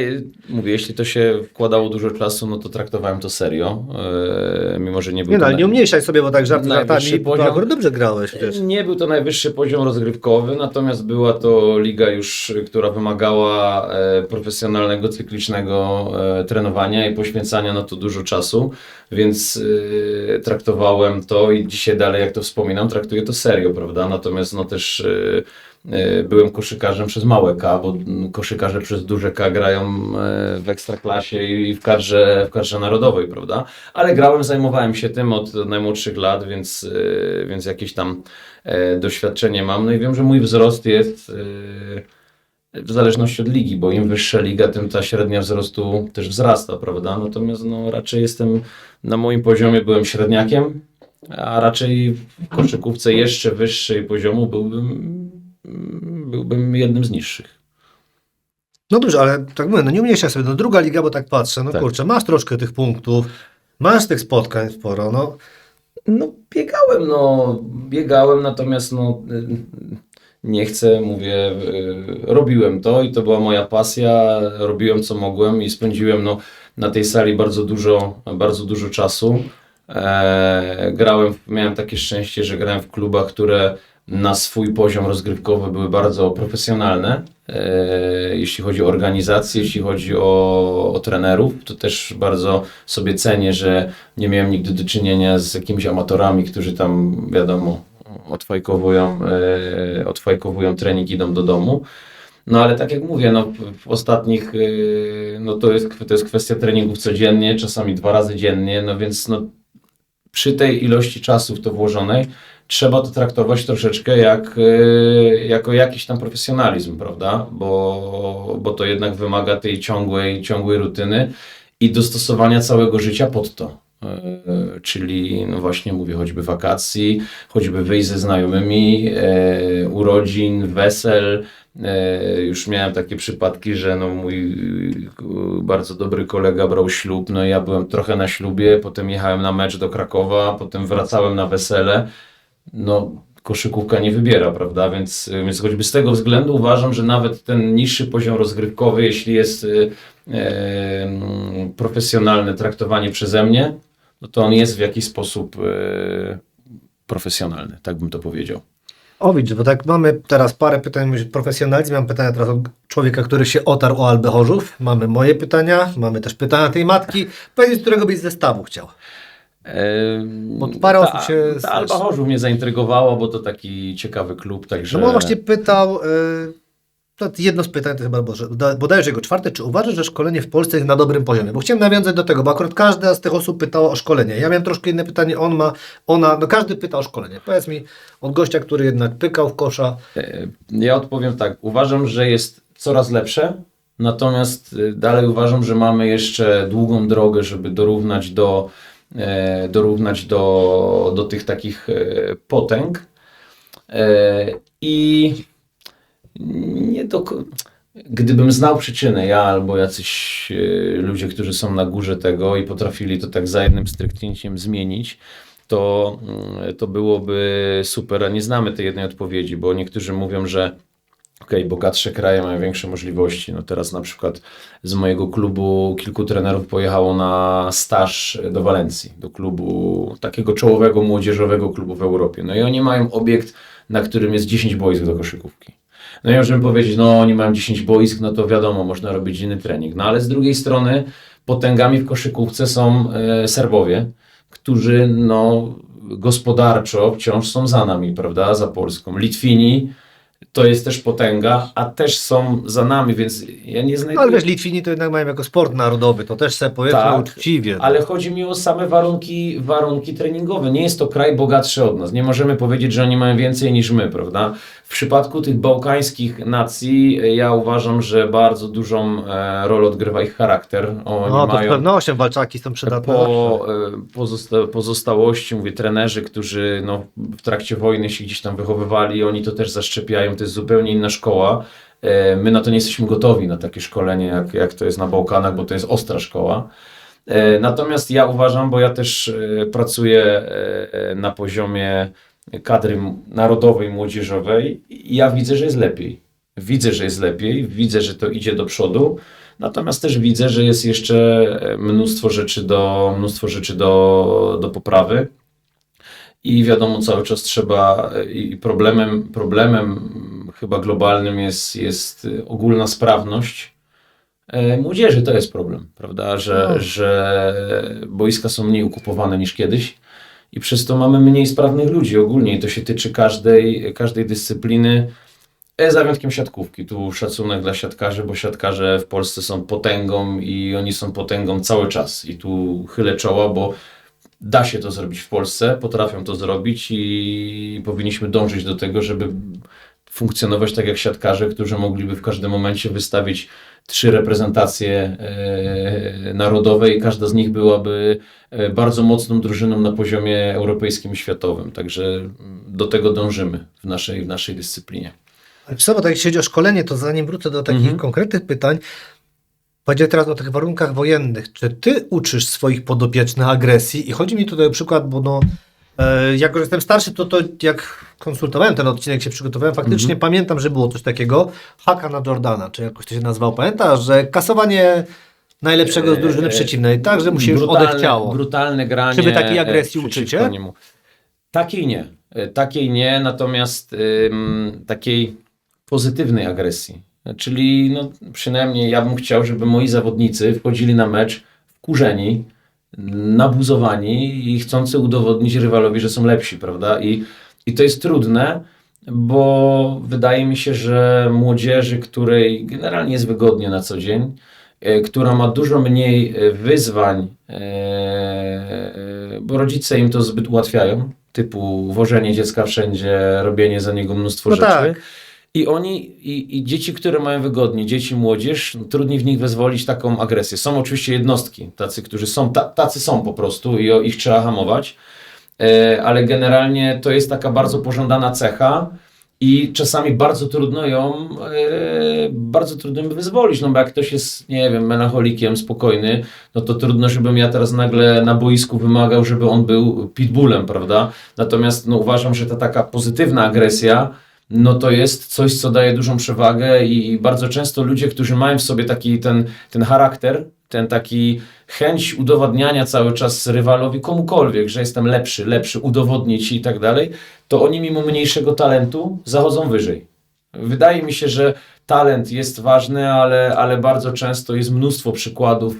mówię, jeśli to się wkładało dużo czasu, no to traktowałem to serio, mimo że nie był Nie no, to ale nie umniejszaj sobie, bo tak najwyższy żartami, bo to poziom. akurat dobrze grałeś. Wiesz. Nie był to najwyższy poziom rozgrywkowy, natomiast była to liga już, która wymagała profesjonalnego, cyklicznego trenowania i poświęcania na to dużo czasu, więc traktowałem to i dzisiaj dalej, jak to wspominam, traktuję to serio, prawda? Natomiast no też byłem koszykarzem przez małe K, bo koszykarze przez duże K grają w ekstraklasie i w kadrze narodowej, prawda? Ale grałem, zajmowałem się tym od najmłodszych lat, więc jakieś tam doświadczenie mam. No i wiem, że mój wzrost jest w zależności od ligi, bo im wyższa liga, tym ta średnia wzrostu też wzrasta, prawda? Natomiast no, raczej jestem na moim poziomie, byłem średniakiem, a raczej w koszykówce jeszcze wyższej poziomu byłbym jednym z niższych. No dobrze, ale tak mówię, no nie umniejszaj sobie, no druga liga, bo tak patrzę, no Tak. kurczę, masz troszkę tych punktów, masz tych spotkań sporo, no. No biegałem, natomiast no nie chcę, mówię, robiłem to i to była moja pasja, robiłem co mogłem i spędziłem no, na tej sali bardzo dużo czasu. Miałem takie szczęście, że grałem w klubach, które na swój poziom rozgrywkowy były bardzo profesjonalne. Jeśli chodzi o organizację, jeśli chodzi o trenerów, to też bardzo sobie cenię, że nie miałem nigdy do czynienia z jakimiś amatorami, którzy tam, wiadomo, odfajkowują trening, idą do domu. No ale tak jak mówię, no, w ostatnich, no to jest kwestia treningów codziennie, czasami 2 razy dziennie, no więc no, przy tej ilości czasu w to włożonej trzeba to traktować troszeczkę jako jakiś tam profesjonalizm, prawda? Bo to jednak wymaga tej ciągłej rutyny i dostosowania całego życia pod to. Czyli no właśnie mówię, choćby wakacji, choćby wyjść ze znajomymi, urodzin, wesel. Już miałem takie przypadki, że no mój bardzo dobry kolega brał ślub, no i ja byłem trochę na ślubie, potem jechałem na mecz do Krakowa, potem wracałem na wesele. No koszykówka nie wybiera, prawda? Więc choćby z tego względu uważam, że nawet ten niższy poziom rozgrywkowy, jeśli jest profesjonalne traktowanie przeze mnie, no to on jest w jakiś sposób profesjonalny, tak bym to powiedział. O widzisz, bo tak mamy teraz parę pytań profesjonalizm, mam pytania teraz od człowieka, który się otarł o Albę Chorzów, mamy moje pytania, mamy też pytania tej matki, powiedz, z którego byś zestawu chciał. Bo parę osób się... Ta Alba Chorzów mnie zaintrygowała, bo to taki ciekawy klub, także... No bo on właśnie pytał, to jedno z pytań to chyba bodajże jego 4, czy uważasz, że szkolenie w Polsce jest na dobrym poziomie? Bo chciałem nawiązać do tego, bo akurat każda z tych osób pytała o szkolenie. Ja miałem troszkę inne pytanie, no każdy pyta o szkolenie. Powiedz mi, od gościa, który jednak pykał w kosza. Ja odpowiem tak, uważam, że jest coraz lepsze, natomiast dalej uważam, że mamy jeszcze długą drogę, żeby dorównać do tych takich potęg i gdybym znał przyczynę, ja albo jacyś ludzie, którzy są na górze tego i potrafili to tak za jednym stryknięciem zmienić, to byłoby super, a nie znamy tej jednej odpowiedzi, bo niektórzy mówią, że bogatsze kraje mają większe możliwości. No teraz na przykład z mojego klubu kilku trenerów pojechało na staż do Walencji, do klubu takiego czołowego, młodzieżowego klubu w Europie. No i oni mają obiekt, na którym jest 10 boisk do koszykówki. No i możemy powiedzieć, no oni mają 10 boisk, no to wiadomo, można robić inny trening. No ale z drugiej strony potęgami w koszykówce są Serbowie, którzy no gospodarczo wciąż są za nami, prawda, za Polską. Litwini to jest też potęga, a też są za nami, więc ja nie znajduję... No ale wiesz, Litwini to jednak mają jako sport narodowy, to też sobie powiedzmy Tak, uczciwie. ale chodzi mi o same warunki treningowe. Nie jest to kraj bogatszy od nas. Nie możemy powiedzieć, że oni mają więcej niż my, prawda? W przypadku tych bałkańskich nacji ja uważam, że bardzo dużą rolę odgrywa ich charakter. Oni No to z mają pewnością walczaki są przydatne. pozostałości, mówię, trenerzy, którzy no, w trakcie wojny się gdzieś tam wychowywali, oni to też zaszczepiają, to jest zupełnie inna szkoła. My na to nie jesteśmy gotowi, na takie szkolenie, jak to jest na Bałkanach, bo to jest ostra szkoła. Natomiast ja uważam, bo ja też pracuję na poziomie kadry narodowej, młodzieżowej i ja widzę, że jest lepiej. Widzę, że to idzie do przodu. Natomiast też widzę, że jest jeszcze mnóstwo rzeczy do poprawy. I wiadomo, cały czas trzeba, i problemem chyba globalnym jest ogólna sprawność młodzieży. To jest problem, prawda, że boiska są mniej okupowane niż kiedyś i przez to mamy mniej sprawnych ludzi ogólnie i to się tyczy każdej dyscypliny. Za wyjątkiem siatkówki. Tu szacunek dla siatkarzy, bo siatkarze w Polsce są potęgą i oni są potęgą cały czas. I tu chylę czoła, bo da się to zrobić w Polsce, potrafią to zrobić i powinniśmy dążyć do tego, żeby funkcjonować tak jak siatkarze, którzy mogliby w każdym momencie wystawić 3 reprezentacje narodowe i każda z nich byłaby bardzo mocną drużyną na poziomie europejskim i światowym. Także do tego dążymy w naszej dyscyplinie. Wiesz co, bo tak jak chodzi o szkolenie, to zanim wrócę do takich konkretnych pytań, powiedział teraz o tych warunkach wojennych. Czy ty uczysz swoich podopiecznych agresji? I chodzi mi tutaj o przykład, bo no, jako że jestem starszy, to jak konsultowałem ten odcinek, się przygotowałem, faktycznie pamiętam, że było coś takiego, haka na Jordana, czy jakoś to się nazywał, pamiętasz, że kasowanie najlepszego z drużyny przeciwnej, tak, że mu się już odechciało. Brutalne granie. Czy wy takiej agresji przeciwko uczycie? niemu. Takiej nie, natomiast takiej pozytywnej agresji. Czyli no, przynajmniej ja bym chciał, żeby moi zawodnicy wchodzili na mecz wkurzeni, nabuzowani i chcący udowodnić rywalowi, że są lepsi, prawda? I to jest trudne, bo wydaje mi się, że młodzieży, której generalnie jest wygodnie na co dzień, która ma dużo mniej wyzwań, bo rodzice im to zbyt ułatwiają, typu wożenie dziecka wszędzie, robienie za niego mnóstwo rzeczy. Tak. I dzieci, które mają wygodnie, dzieci, młodzież, trudniej w nich wyzwolić taką agresję. Są oczywiście jednostki, tacy, którzy są, tacy są po prostu i ich trzeba hamować, ale generalnie to jest taka bardzo pożądana cecha i czasami bardzo trudno ją wyzwolić, no bo jak ktoś jest, nie wiem, melancholikiem, spokojny, no to trudno, żebym ja teraz nagle na boisku wymagał, żeby on był pitbullem, prawda? Natomiast no, uważam, że ta taka pozytywna agresja, no to jest coś, co daje dużą przewagę i bardzo często ludzie, którzy mają w sobie taki ten charakter, ten taki chęć udowadniania cały czas rywalowi komukolwiek, że jestem lepszy, udowodnić i tak dalej, to oni mimo mniejszego talentu zachodzą wyżej. Wydaje mi się, że talent jest ważny, ale bardzo często jest mnóstwo przykładów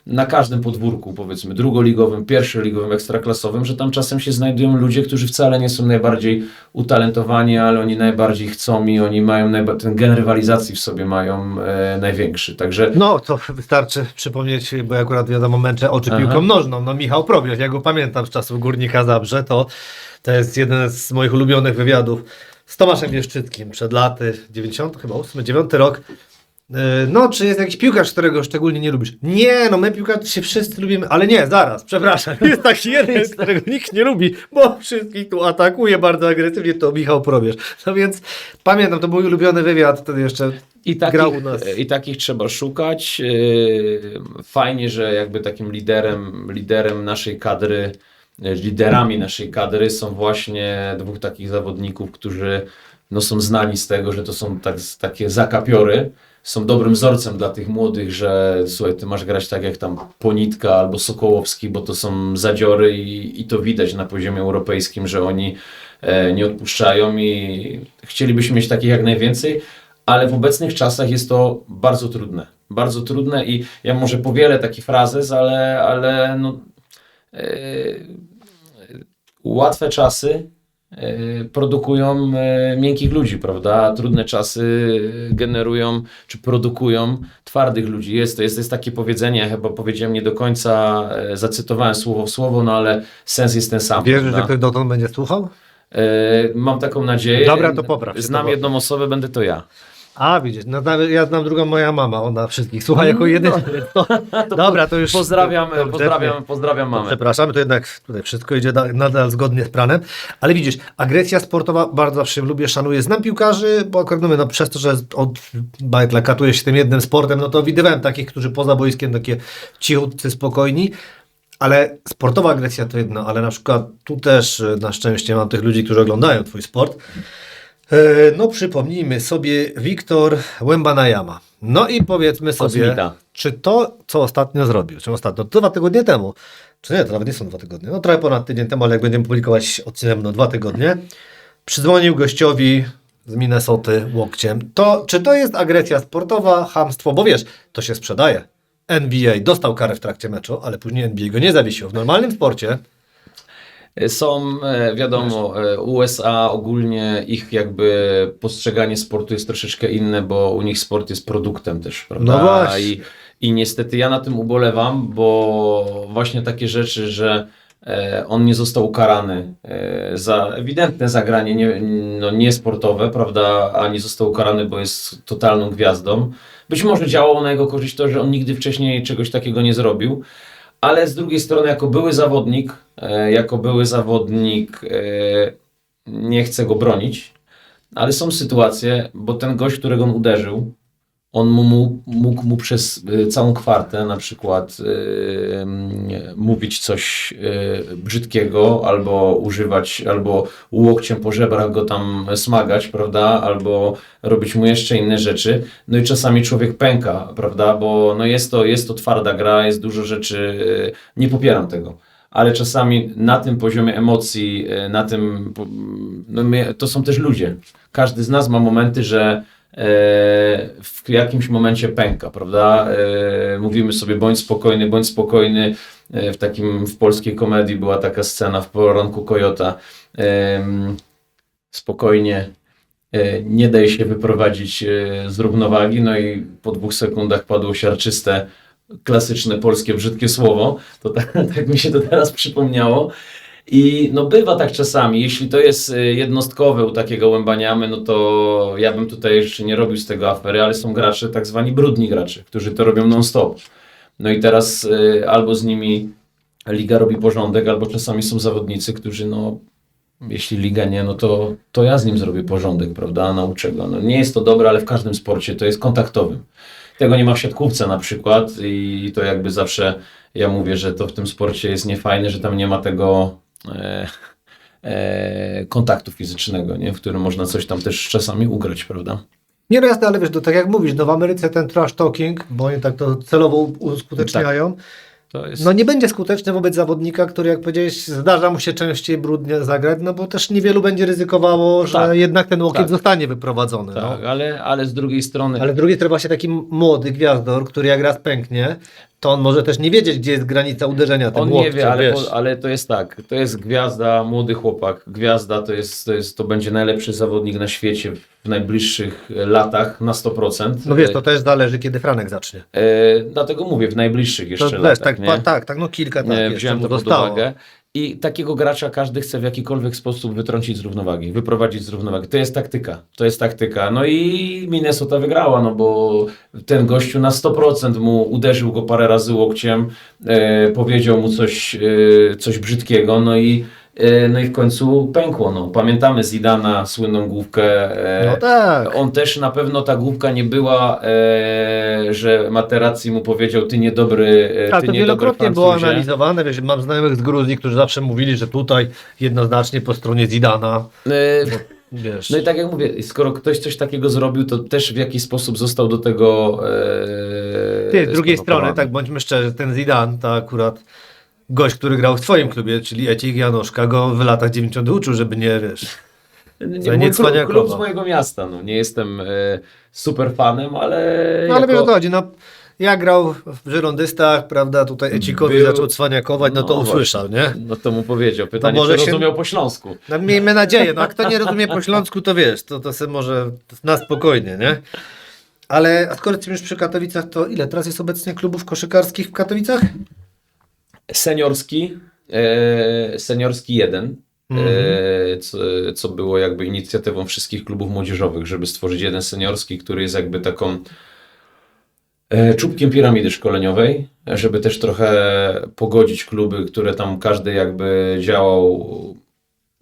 na każdym podwórku, powiedzmy drugoligowym, pierwszoligowym, ekstraklasowym, że tam czasem się znajdują ludzie, którzy wcale nie są najbardziej utalentowani, ale oni najbardziej chcą i oni mają ten gen rywalizacji w sobie mają największy. Także... No to wystarczy przypomnieć, bo ja akurat wiadomo męczę oczy piłką nożną. No Michał Probierz, ja go pamiętam z czasów Górnika Zabrze, to jest jeden z moich ulubionych wywiadów z Tomaszem Mieszczyckim przed laty 90, chyba 8, 9 rok. No, czy jest jakiś piłkarz, którego szczególnie nie lubisz? Nie, no my piłkarzy się wszyscy lubimy, ale nie, zaraz, przepraszam. Jest taki jeden, którego nikt nie lubi, bo wszystkich tu atakuje bardzo agresywnie, to Michał Probierz. No więc pamiętam, to był ulubiony wywiad, wtedy jeszcze grał u nas. I takich trzeba szukać. Fajnie, że jakby takim liderem naszej kadry, liderami naszej kadry są właśnie dwóch takich zawodników, którzy no, są znani z tego, że to są takie zakapiory. Są dobrym wzorcem dla tych młodych, że słuchaj, ty masz grać tak jak tam Ponitka albo Sokołowski, bo to są zadziory i to widać na poziomie europejskim, że oni nie odpuszczają i chcielibyśmy mieć takich jak najwięcej, ale w obecnych czasach jest to bardzo trudne. Bardzo trudne i ja może powielę taki frazes, ale no, łatwe czasy produkują miękkich ludzi, prawda? A trudne czasy generują, czy produkują twardych ludzi. Jest takie powiedzenie, chyba powiedziałem nie do końca, zacytowałem słowo w słowo, no ale sens jest ten sam. Wierzysz, prawda? że ktoś dotąd będzie słuchał? Mam taką nadzieję. Dobra, to popraw się, Znam to jedną osobę, będę to ja. A, widzisz, no, ja znam drugą, moja mama, ona wszystkich słucha jako jedyna. Dobra, to już... Pozdrawiam mamę. Przepraszamy, to jednak tutaj wszystko idzie nadal zgodnie z planem. Ale widzisz, agresja sportowa bardzo zawsze lubię, szanuję. Znam piłkarzy, bo akurat mówię, no przez to, że od bajtla katuje się tym jednym sportem, no to widywałem takich, którzy poza boiskiem takie cichutcy, spokojni. Ale sportowa agresja to jedno, ale na przykład tu też na szczęście mam tych ludzi, którzy oglądają twój sport. No przypomnijmy sobie Wiktor Wembanyama. No i powiedzmy sobie, Kosmita. czy to, co ostatnio zrobił, czy ostatnio, to 2 tygodnie temu, czy nie, to nawet nie są 2 tygodnie, no trochę ponad tydzień temu, ale jak będziemy publikować odcinek, no 2 tygodnie, przydzwonił gościowi z Minnesoty łokciem. Czy to jest agresja sportowa, chamstwo? Bo wiesz, to się sprzedaje. NBA dostał karę w trakcie meczu, ale później NBA go nie zawiesiło. W normalnym sporcie Są, wiadomo, USA ogólnie ich jakby postrzeganie sportu jest troszeczkę inne, bo u nich sport jest produktem też, prawda? No właśnie. I niestety ja na tym ubolewam, bo właśnie takie rzeczy, że on nie został ukarany za ewidentne zagranie niesportowe, prawda, a nie został ukarany, bo jest totalną gwiazdą. Być może działało na jego korzyść to, że on nigdy wcześniej czegoś takiego nie zrobił, ale z drugiej strony jako były zawodnik nie chcę go bronić, ale są sytuacje, bo ten gość, którego on uderzył, on mógł mu przez całą kwartę na przykład mówić coś brzydkiego, albo używać, albo łokciem po żebrach go tam smagać, prawda, albo robić mu jeszcze inne rzeczy. No i czasami człowiek pęka, prawda, bo no jest to twarda gra, jest dużo rzeczy, nie popieram tego. Ale czasami na tym poziomie emocji, to są też ludzie. Każdy z nas ma momenty, że w jakimś momencie pęka, prawda? Mówimy sobie bądź spokojny. W polskiej komedii była taka scena w Poranku Kojota. Spokojnie, nie daj się wyprowadzić z równowagi, no i po 2 sekundach padło siarczyste, klasyczne polskie brzydkie słowo. To tak mi się to teraz przypomniało. I no bywa tak czasami, jeśli to jest jednostkowe u takiego Wembanyamy, no to ja bym tutaj jeszcze nie robił z tego afery, ale są gracze, tak zwani brudni gracze, którzy to robią non-stop. No i teraz albo z nimi liga robi porządek, albo czasami są zawodnicy, którzy no, jeśli liga nie, no to ja z nim zrobię porządek, prawda, nauczę go. No nie jest to dobre, ale w każdym sporcie to jest kontaktowym. Tego nie ma w siatkówce na przykład i to jakby zawsze ja mówię, że to w tym sporcie jest niefajne, że tam nie ma tego kontaktu fizycznego, nie? W którym można coś tam też czasami ugrać, prawda? Nie, no jasne, ale wiesz, tak jak mówisz, no w Ameryce ten trash talking, bo oni tak to celowo uskuteczniają, To jest... no nie będzie skuteczny wobec zawodnika, który, jak powiedziałeś, zdarza mu się częściej brudnie zagrać, no bo też niewielu będzie ryzykowało, że Tak. jednak ten łokieć Tak. zostanie wyprowadzony. Tak, No. ale z drugiej strony... Ale z drugiej strony właśnie taki młody gwiazdor, który jak raz pęknie, to on może też nie wiedzieć, gdzie jest granica uderzenia tym On łokciem, nie wie, wiesz. ale to jest tak, to jest gwiazda, młody chłopak, gwiazda to będzie najlepszy zawodnik na świecie w najbliższych latach na 100%. No wiesz, to też zależy, kiedy Franek zacznie. Dlatego mówię, w najbliższych jeszcze To latach. też, nie? tak, no kilka tak jeszcze Wziąłem mu to pod zostało. uwagę I takiego gracza każdy chce w jakikolwiek sposób wytrącić z równowagi, wyprowadzić z równowagi. To jest taktyka. To jest taktyka. No i Minnesota wygrała, no bo ten gościu na 100% mu uderzył go parę razy łokciem, powiedział mu coś brzydkiego, no i w końcu pękło. No. Pamiętamy Zidana, słynną główkę. No tak. On też na pewno ta główka nie była, że Materazzi mu powiedział, ty niedobry A ty to niedobry wielokrotnie było Francuzie. analizowane. Wiesz, mam znajomych z Gruzji, którzy zawsze mówili, że tutaj jednoznacznie po stronie Zidana. Wiesz. No i tak jak mówię, skoro ktoś coś takiego zrobił, to też w jakiś sposób został do tego Ty, z drugiej sprowokowany. strony, tak bądźmy szczerzy, ten Zidane, to akurat gość, który grał w twoim klubie, czyli Ecik Janoszka, go w latach 90. uczył, żeby nie, wiesz, Nie, nie mój cwaniakował. klub z mojego miasta, no. Nie jestem super fanem, ale no ale jako- wiesz o co chodzi, no ja grał w Żyrondystach, prawda, tutaj Ecikowi Był- zaczął cwaniakować, no to No usłyszał, nie? No to mu powiedział. Pytanie, może czy się- rozumiał po śląsku. No, miejmy nadzieję, no a kto nie rozumie po śląsku, to wiesz, to se może na spokojnie, nie? Ale a skoro jesteśmy już przy Katowicach, to ile teraz jest obecnie klubów koszykarskich w Katowicach? Seniorski 1, Mhm. co było jakby inicjatywą wszystkich klubów młodzieżowych, żeby stworzyć jeden seniorski, który jest jakby taką czubkiem piramidy szkoleniowej, żeby też trochę pogodzić kluby, które tam każdy jakby działał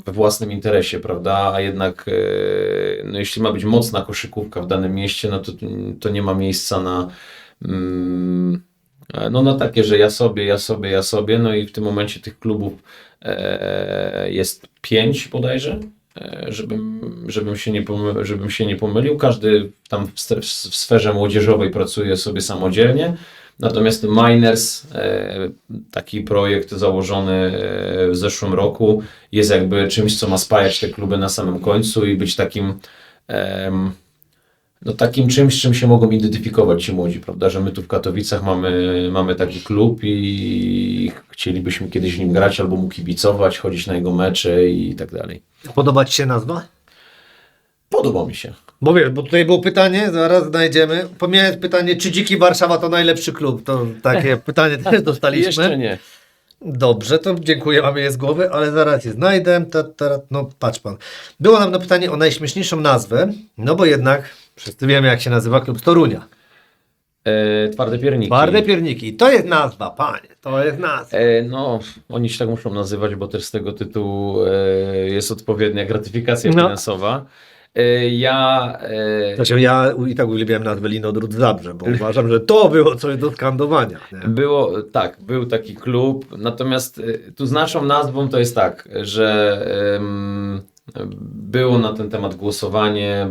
we własnym interesie, prawda, a jednak no jeśli ma być mocna koszykówka w danym mieście, no to nie ma miejsca na no na takie, że ja sobie, no i w tym momencie tych klubów jest 5 bodajże, żebym się nie pomylił. Każdy tam w sferze młodzieżowej pracuje sobie samodzielnie. Natomiast Miners, taki projekt założony w zeszłym roku, jest jakby czymś, co ma spajać te kluby na samym końcu i być takim no takim czymś, czym się mogą identyfikować ci młodzi, prawda, że my tu w Katowicach mamy taki klub i chcielibyśmy kiedyś w nim grać albo mu kibicować, chodzić na jego mecze i tak dalej. Podoba ci się nazwa? Podoba mi się. Bo wiesz, bo tutaj było pytanie, zaraz znajdziemy. Pomijając pytanie, czy Dziki Warszawa to najlepszy klub, to takie pytanie też dostaliśmy. Jeszcze nie. Dobrze, to dziękuję, mamy je z głowy, ale zaraz je znajdę. No patrz pan. Było nam na pytanie o najśmieszniejszą nazwę, no bo jednak wszyscy wiemy, jak się nazywa klub z Torunia. Twarde pierniki. Twarde Pierniki. To jest nazwa, panie, to jest nazwa. No, oni się tak muszą nazywać, bo też z tego tytułu jest odpowiednia gratyfikacja No. finansowa. Znaczy ja i tak uwielbiałem nazwę Linodrut Zabrze, bo uważam, że to było coś do skandowania. Nie? Był taki klub, natomiast tu z naszą nazwą to jest tak, że było na ten temat głosowanie,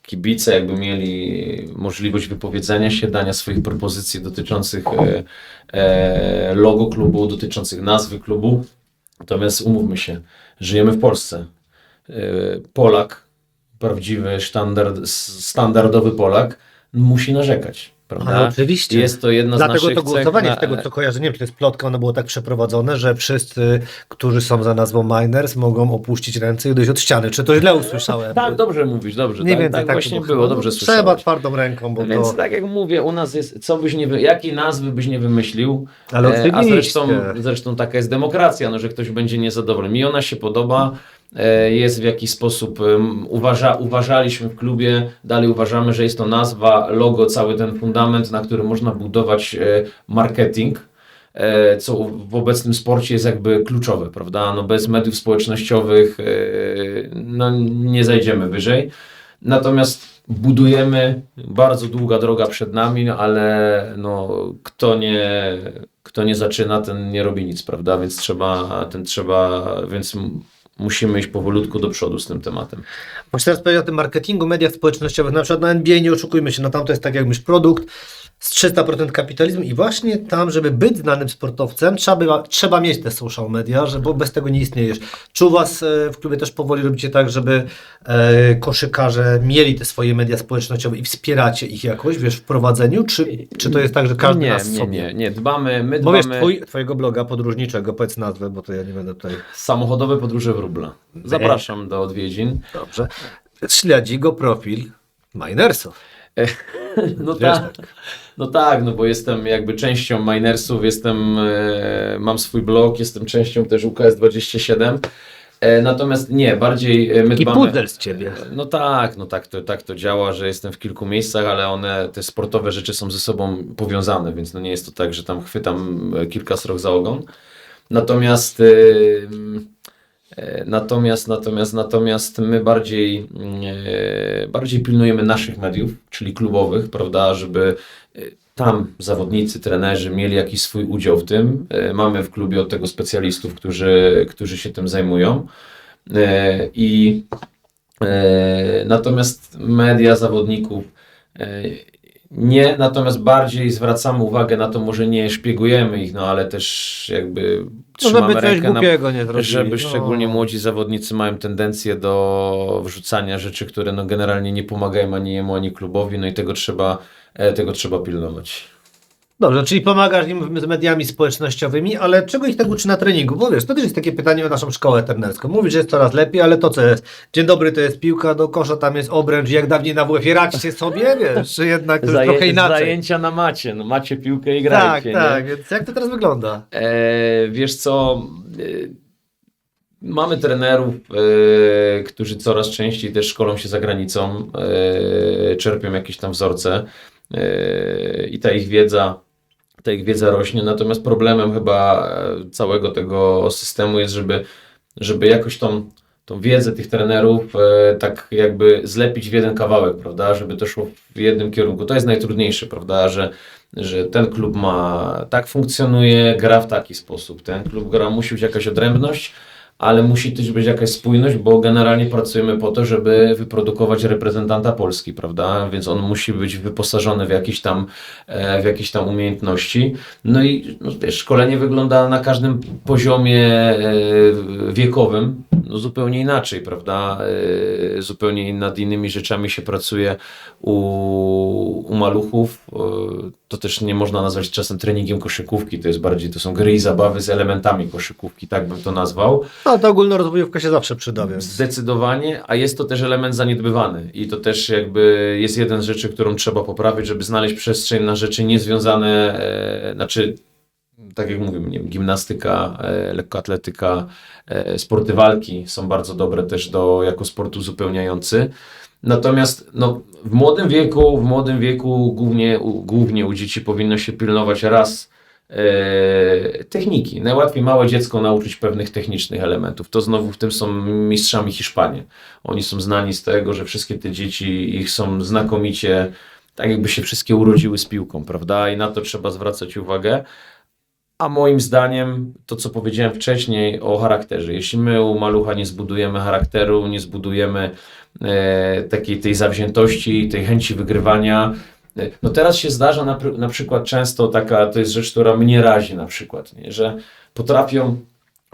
kibice jakby mieli możliwość wypowiedzenia się, dania swoich propozycji dotyczących logo klubu, dotyczących nazwy klubu. Natomiast umówmy się, żyjemy w Polsce. Polak, prawdziwy, standardowy Polak musi narzekać, prawda? Ale oczywiście. Jest to jedna z Dlatego naszych to głosowanie, cech z tego co kojarzę, nie wiem, czy to jest plotka, ono było tak przeprowadzone, że wszyscy, którzy są za nazwą Miners, mogą opuścić ręce i dojść od ściany. Czy to źle usłyszałem? Tak, dobrze mówisz, dobrze. Nie tak, więcej, tak właśnie chyba. było, dobrze Trzeba słyszałeś. twardą ręką, bo Więc to... tak jak mówię, u nas jest, jakiej nazwy byś nie wymyślił, Ale a oczywiście. zresztą taka jest demokracja, no, że ktoś będzie niezadowolony. Mi ona się podoba, jest w jakiś sposób, uważaliśmy w klubie, dalej uważamy, że jest to nazwa, logo, cały ten fundament, na którym można budować marketing, co w obecnym sporcie jest jakby kluczowe, prawda? No bez mediów społecznościowych no nie zajdziemy wyżej. Natomiast budujemy, bardzo długa droga przed nami, no ale no, kto nie zaczyna, ten nie robi nic, prawda? Więc musimy iść powolutku do przodu z tym tematem. Właśnie teraz powiedzieć o tym marketingu, mediach społecznościowych, na przykład na NBA, nie oszukujmy się, no tam to jest tak jakbyś produkt z 300% kapitalizmu i właśnie tam, żeby być znanym sportowcem, trzeba mieć te social media, bo bez tego nie istniejesz. Czy u was w klubie też powoli robicie tak, żeby koszykarze mieli te swoje media społecznościowe i wspieracie ich jakoś, wiesz, w prowadzeniu, czy to jest tak, że każdy nas sobie? Nie, dbamy. Bo wiesz, twojego bloga podróżniczego, powiedz nazwę, bo to ja nie będę tutaj... Samochodowe podróże wróbla. Zapraszam do odwiedzin. Dobrze. Śledzi go profil Minersów. No Wiesz, tak, no tak, no bo jestem jakby częścią Minersów, mam swój blog, jestem częścią też UKS27. Natomiast nie, bardziej my Taki dbamy. puzzle z ciebie. Tak to działa, że jestem w kilku miejscach, ale te sportowe rzeczy są ze sobą powiązane, więc no nie jest to tak, że tam chwytam kilka srok za ogon. Natomiast my bardziej pilnujemy naszych mediów, czyli klubowych, prawda, żeby tam zawodnicy, trenerzy mieli jakiś swój udział w tym. Mamy w klubie od tego specjalistów, którzy się tym zajmują. Natomiast media zawodników nie, natomiast bardziej zwracamy uwagę na to, może nie szpiegujemy ich, no ale też jakby trzymamy żeby coś rękę głupiego nie zrobili. żeby szczególnie młodzi zawodnicy mają tendencję do wrzucania rzeczy, które no generalnie nie pomagają ani jemu, ani klubowi, no i tego trzeba pilnować. Dobrze, czyli pomagasz im z mediami społecznościowymi, ale czego ich tak uczy na treningu? Bo wiesz, to też jest takie pytanie o naszą szkołę trenerską. Mówisz, że jest coraz lepiej, ale to co jest? Dzień dobry, to jest piłka do kosza, tam jest obręcz, jak dawniej na WF-ie, radźcie sobie, wiesz, czy jednak to jest trochę inaczej? Zajęcia na macie, no macie piłkę i Tak, grajcie. tak, więc jak to teraz wygląda? Wiesz co, mamy trenerów, którzy coraz częściej też szkolą się za granicą, czerpią jakieś tam wzorce i ta ich wiedza rośnie, natomiast problemem chyba całego tego systemu jest, żeby jakoś tą wiedzę tych trenerów tak jakby zlepić w jeden kawałek, prawda, żeby to szło w jednym kierunku. To jest najtrudniejsze, prawda, że ten klub tak funkcjonuje, gra w taki sposób, ten klub musi być jakaś odrębność, ale musi też być jakaś spójność, bo generalnie pracujemy po to, żeby wyprodukować reprezentanta Polski, prawda? Więc on musi być wyposażony w jakieś tam umiejętności. No i no wiesz, szkolenie wygląda na każdym poziomie wiekowym zupełnie inaczej, prawda? Zupełnie nad innymi rzeczami się pracuje u maluchów. To też nie można nazwać czasem treningiem koszykówki, to są gry i zabawy z elementami koszykówki, tak bym to nazwał. No to ogólnorozwojówka się zawsze przyda, więc... Zdecydowanie, a jest to też element zaniedbywany i to też jakby jest jeden z rzeczy, którą trzeba poprawić, żeby znaleźć przestrzeń na rzeczy niezwiązane, tak jak mówimy, nie wiem, gimnastyka, lekkoatletyka, sporty walki są bardzo dobre też jako sport uzupełniający. Natomiast no, w młodym wieku głównie u dzieci powinno się pilnować techniki. Najłatwiej małe dziecko nauczyć pewnych technicznych elementów. To znowu w tym są mistrzami Hiszpanie. Oni są znani z tego, że wszystkie te dzieci ich są znakomicie, tak jakby się wszystkie urodziły z piłką, prawda? I na to trzeba zwracać uwagę. A moim zdaniem, to co powiedziałem wcześniej o charakterze, jeśli my u malucha nie zbudujemy charakteru, nie zbudujemy tej zawziętości, tej chęci wygrywania, no teraz się zdarza na przykład często to jest rzecz, która mnie razi na przykład, nie? Że potrafią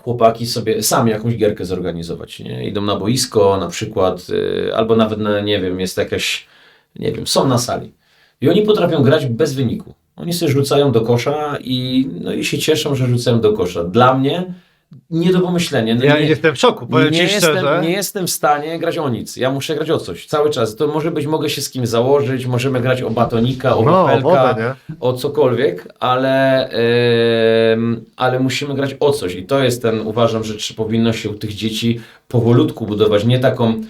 chłopaki sobie sami jakąś gierkę zorganizować, nie? Idą na boisko na przykład, albo nawet nie wiem, jest jakaś, nie wiem, są na sali i oni potrafią grać bez wyniku. Oni sobie rzucają do kosza i się cieszą, że rzucają do kosza. Dla mnie nie do pomyślenia. No ja jestem w szoku, powiem ci szczerze. Nie jestem w stanie grać o nic. Ja muszę grać o coś cały czas. To może być, mogę się z kimś założyć, możemy grać o batonika, o wafelka, o cokolwiek, ale musimy grać o coś. I to jest uważam, że powinno się u tych dzieci powolutku budować, nie taką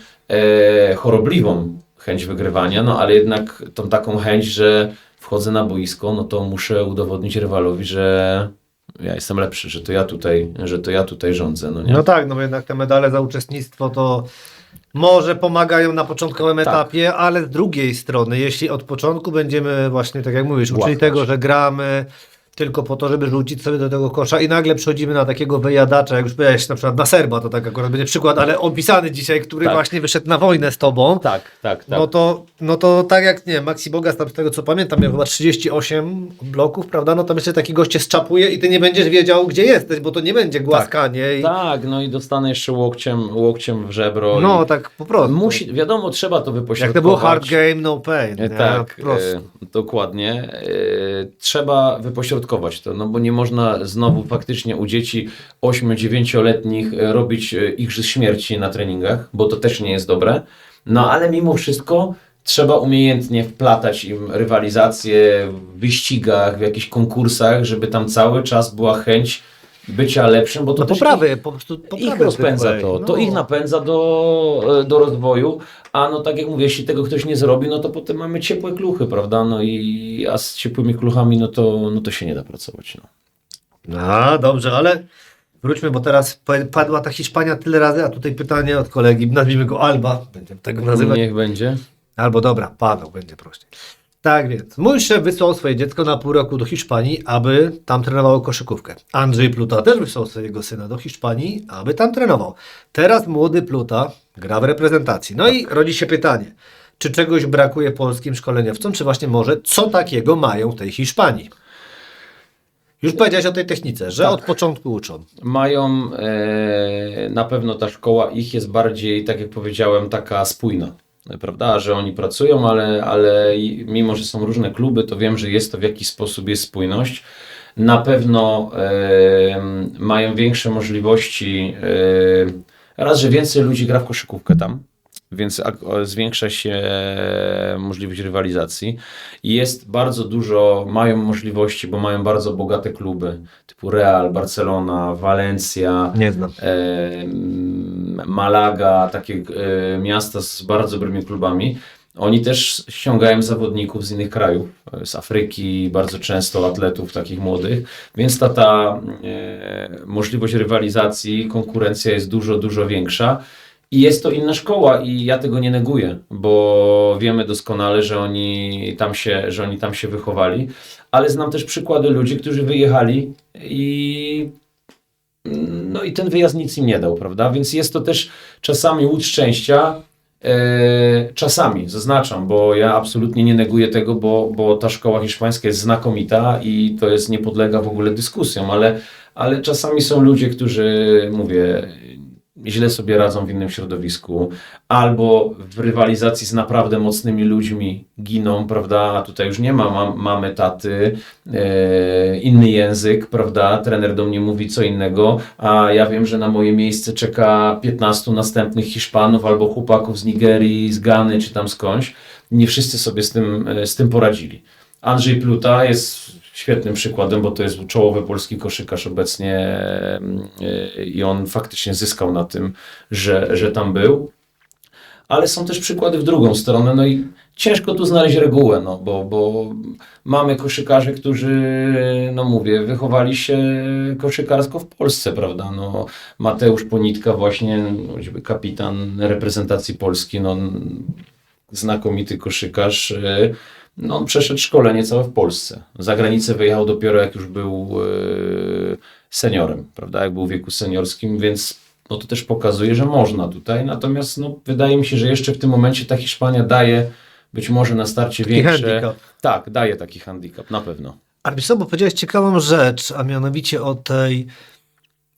chorobliwą chęć wygrywania, no ale jednak tą taką chęć, że wchodzę na boisko, no to muszę udowodnić rywalowi, że ja jestem lepszy, że to ja tutaj rządzę. No, nie? No tak, no bo jednak te medale za uczestnictwo to może pomagają na początkowym etapie, ale z drugiej strony, jeśli od początku będziemy właśnie, tak jak mówisz, uczyli tego, że gramy tylko po to, żeby rzucić sobie do tego kosza i nagle przechodzimy na takiego wyjadacza, jak już powiedziałeś, na przykład na Serba, to tak akurat będzie przykład, ale opisany dzisiaj, który właśnie wyszedł na wojnę z tobą. Tak. No to tak jak, nie Maxi Bogas tam z tego co pamiętam, miał chyba 38 bloków, prawda? No to myślę, że taki gość cię zczapuje i ty nie będziesz wiedział, gdzie jesteś, bo to nie będzie głaskanie. Tak, no i dostanę jeszcze łokciem w żebro. No tak po prostu. Wiadomo, trzeba to wypośrodkować. Jak to było hard game, no pain. Tak, dokładnie. Trzeba wypośrodkować to, no bo nie można znowu faktycznie u dzieci 8-9-letnich robić igrzysk śmierci na treningach, bo to też nie jest dobre. No ale mimo wszystko trzeba umiejętnie wplatać im rywalizację w wyścigach, w jakichś konkursach, żeby tam cały czas była chęć bycia lepszym, bo to No też poprawy, po prostu poprawy ich rozpędza zwykłej. to ich napędza do rozwoju, a no tak jak mówię, jeśli tego ktoś nie zrobi, no to potem mamy ciepłe kluchy, prawda, a z ciepłymi kluchami, no to się nie da pracować, no. No dobrze, ale wróćmy, bo teraz padła ta Hiszpania tyle razy, a tutaj pytanie od kolegi, nazwijmy go Alba, będziemy tego nazywać. Niech będzie. Albo dobra, Paweł, będzie prościej. Tak więc, mój szef wysłał swoje dziecko na pół roku do Hiszpanii, aby tam trenowało koszykówkę. Andrzej Pluta też wysłał swojego syna do Hiszpanii, aby tam trenował. Teraz młody Pluta gra w reprezentacji. No i rodzi się pytanie, czy czegoś brakuje polskim szkoleniowcom, czy właśnie może co takiego mają w tej Hiszpanii? Już powiedziałeś o tej technice, że od początku uczą. Mają, na pewno ta szkoła ich jest bardziej, tak jak powiedziałem, taka spójna. Prawda, że oni pracują, ale mimo, że są różne kluby, to wiem, że jest to w jakiś sposób jest spójność. Na pewno mają większe możliwości, raz, że więcej ludzi gra w koszykówkę tam, więc zwiększa się możliwość rywalizacji i jest bardzo dużo, mają możliwości, bo mają bardzo bogate kluby typu Real, Barcelona, Valencia, Nie znam. Malaga, takie miasta z bardzo dobrymi klubami. Oni też ściągają zawodników z innych krajów, z Afryki, bardzo często atletów takich młodych, więc ta możliwość rywalizacji, konkurencja jest dużo większa. I jest to inna szkoła i ja tego nie neguję, bo wiemy doskonale, że oni tam się wychowali, ale znam też przykłady ludzi, którzy wyjechali i ten wyjazd nic im nie dał, prawda? Więc jest to też czasami łód szczęścia, czasami, zaznaczam, bo ja absolutnie nie neguję tego, bo ta szkoła hiszpańska jest znakomita i to nie podlega w ogóle dyskusjom, ale czasami są ludzie, którzy, mówię, źle sobie radzą w innym środowisku, albo w rywalizacji z naprawdę mocnymi ludźmi giną, prawda, a tutaj już nie ma mamy, taty, inny język, prawda, trener do mnie mówi co innego, a ja wiem, że na moje miejsce czeka 15 następnych Hiszpanów albo chłopaków z Nigerii, z Gany czy tam skądś. Nie wszyscy sobie z tym poradzili. Andrzej Pluta jest świetnym przykładem, bo to jest czołowy polski koszykarz obecnie i on faktycznie zyskał na tym, że tam był. Ale są też przykłady w drugą stronę, no i ciężko tu znaleźć regułę, no bo mamy koszykarzy, którzy, no mówię, wychowali się koszykarsko w Polsce, prawda, no Mateusz Ponitka właśnie, choćby kapitan reprezentacji Polski, no znakomity koszykarz, no on przeszedł szkolenie całe w Polsce. Za granicę wyjechał dopiero jak już był seniorem, prawda, jak był w wieku seniorskim, więc no to też pokazuje, że można tutaj. Natomiast no, wydaje mi się, że jeszcze w tym momencie ta Hiszpania daje być może na starcie większe... handicap. Tak, daje taki handicap, na pewno. Ale wiesz co, bo powiedziałeś ciekawą rzecz, a mianowicie o tej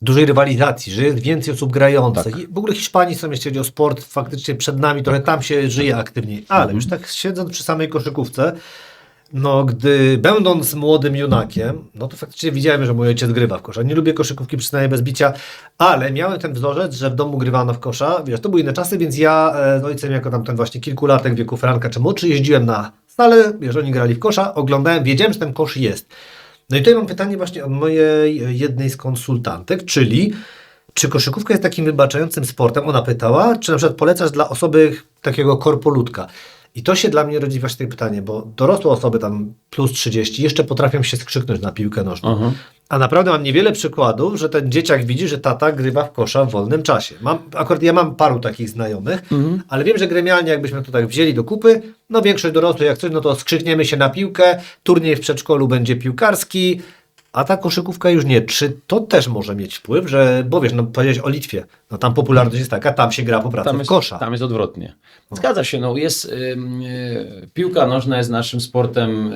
dużej rywalizacji, że jest więcej osób grających. Tak. I w ogóle Hiszpanii są, jeśli chodzi o sport, faktycznie przed nami, trochę tam się żyje aktywniej. Ale już tak siedząc przy samej koszykówce, no gdy będąc młodym junakiem, no to faktycznie widziałem, że mój ojciec grywa w kosza. Nie lubię koszykówki, przynajmniej bez bicia, ale miałem ten wzorzec, że w domu grywano w kosza. Wiesz, to były inne czasy, więc ja z ojcem jako tam ten właśnie kilkulatek w wieku Franka czy młodszy jeździłem na salę, wiesz, oni grali w kosza, oglądałem, wiedziałem, że ten kosz jest. No i tutaj mam pytanie właśnie od mojej jednej z konsultantek, czyli czy koszykówka jest takim wybaczającym sportem? Ona pytała, czy na przykład polecasz dla osoby takiego korpoludka? I to się dla mnie rodzi właśnie pytanie, bo dorosłe osoby tam plus 30 jeszcze potrafią się skrzyknąć na piłkę nożną. A naprawdę mam niewiele przykładów, że ten dzieciak widzi, że tata grywa w kosza w wolnym czasie. Akurat ja mam paru takich znajomych, ale wiem, że gremialnie jakbyśmy to tak wzięli do kupy, no większość dorosłych jak coś, no to skrzykniemy się na piłkę, turniej w przedszkolu będzie piłkarski, a ta koszykówka już nie. Czy to też może mieć wpływ, że, bo wiesz, no powiedziałeś o Litwie, no tam popularność jest taka, tam się gra po prostu w kosza. Tam jest odwrotnie. Zgadza się, no jest, piłka nożna jest naszym sportem,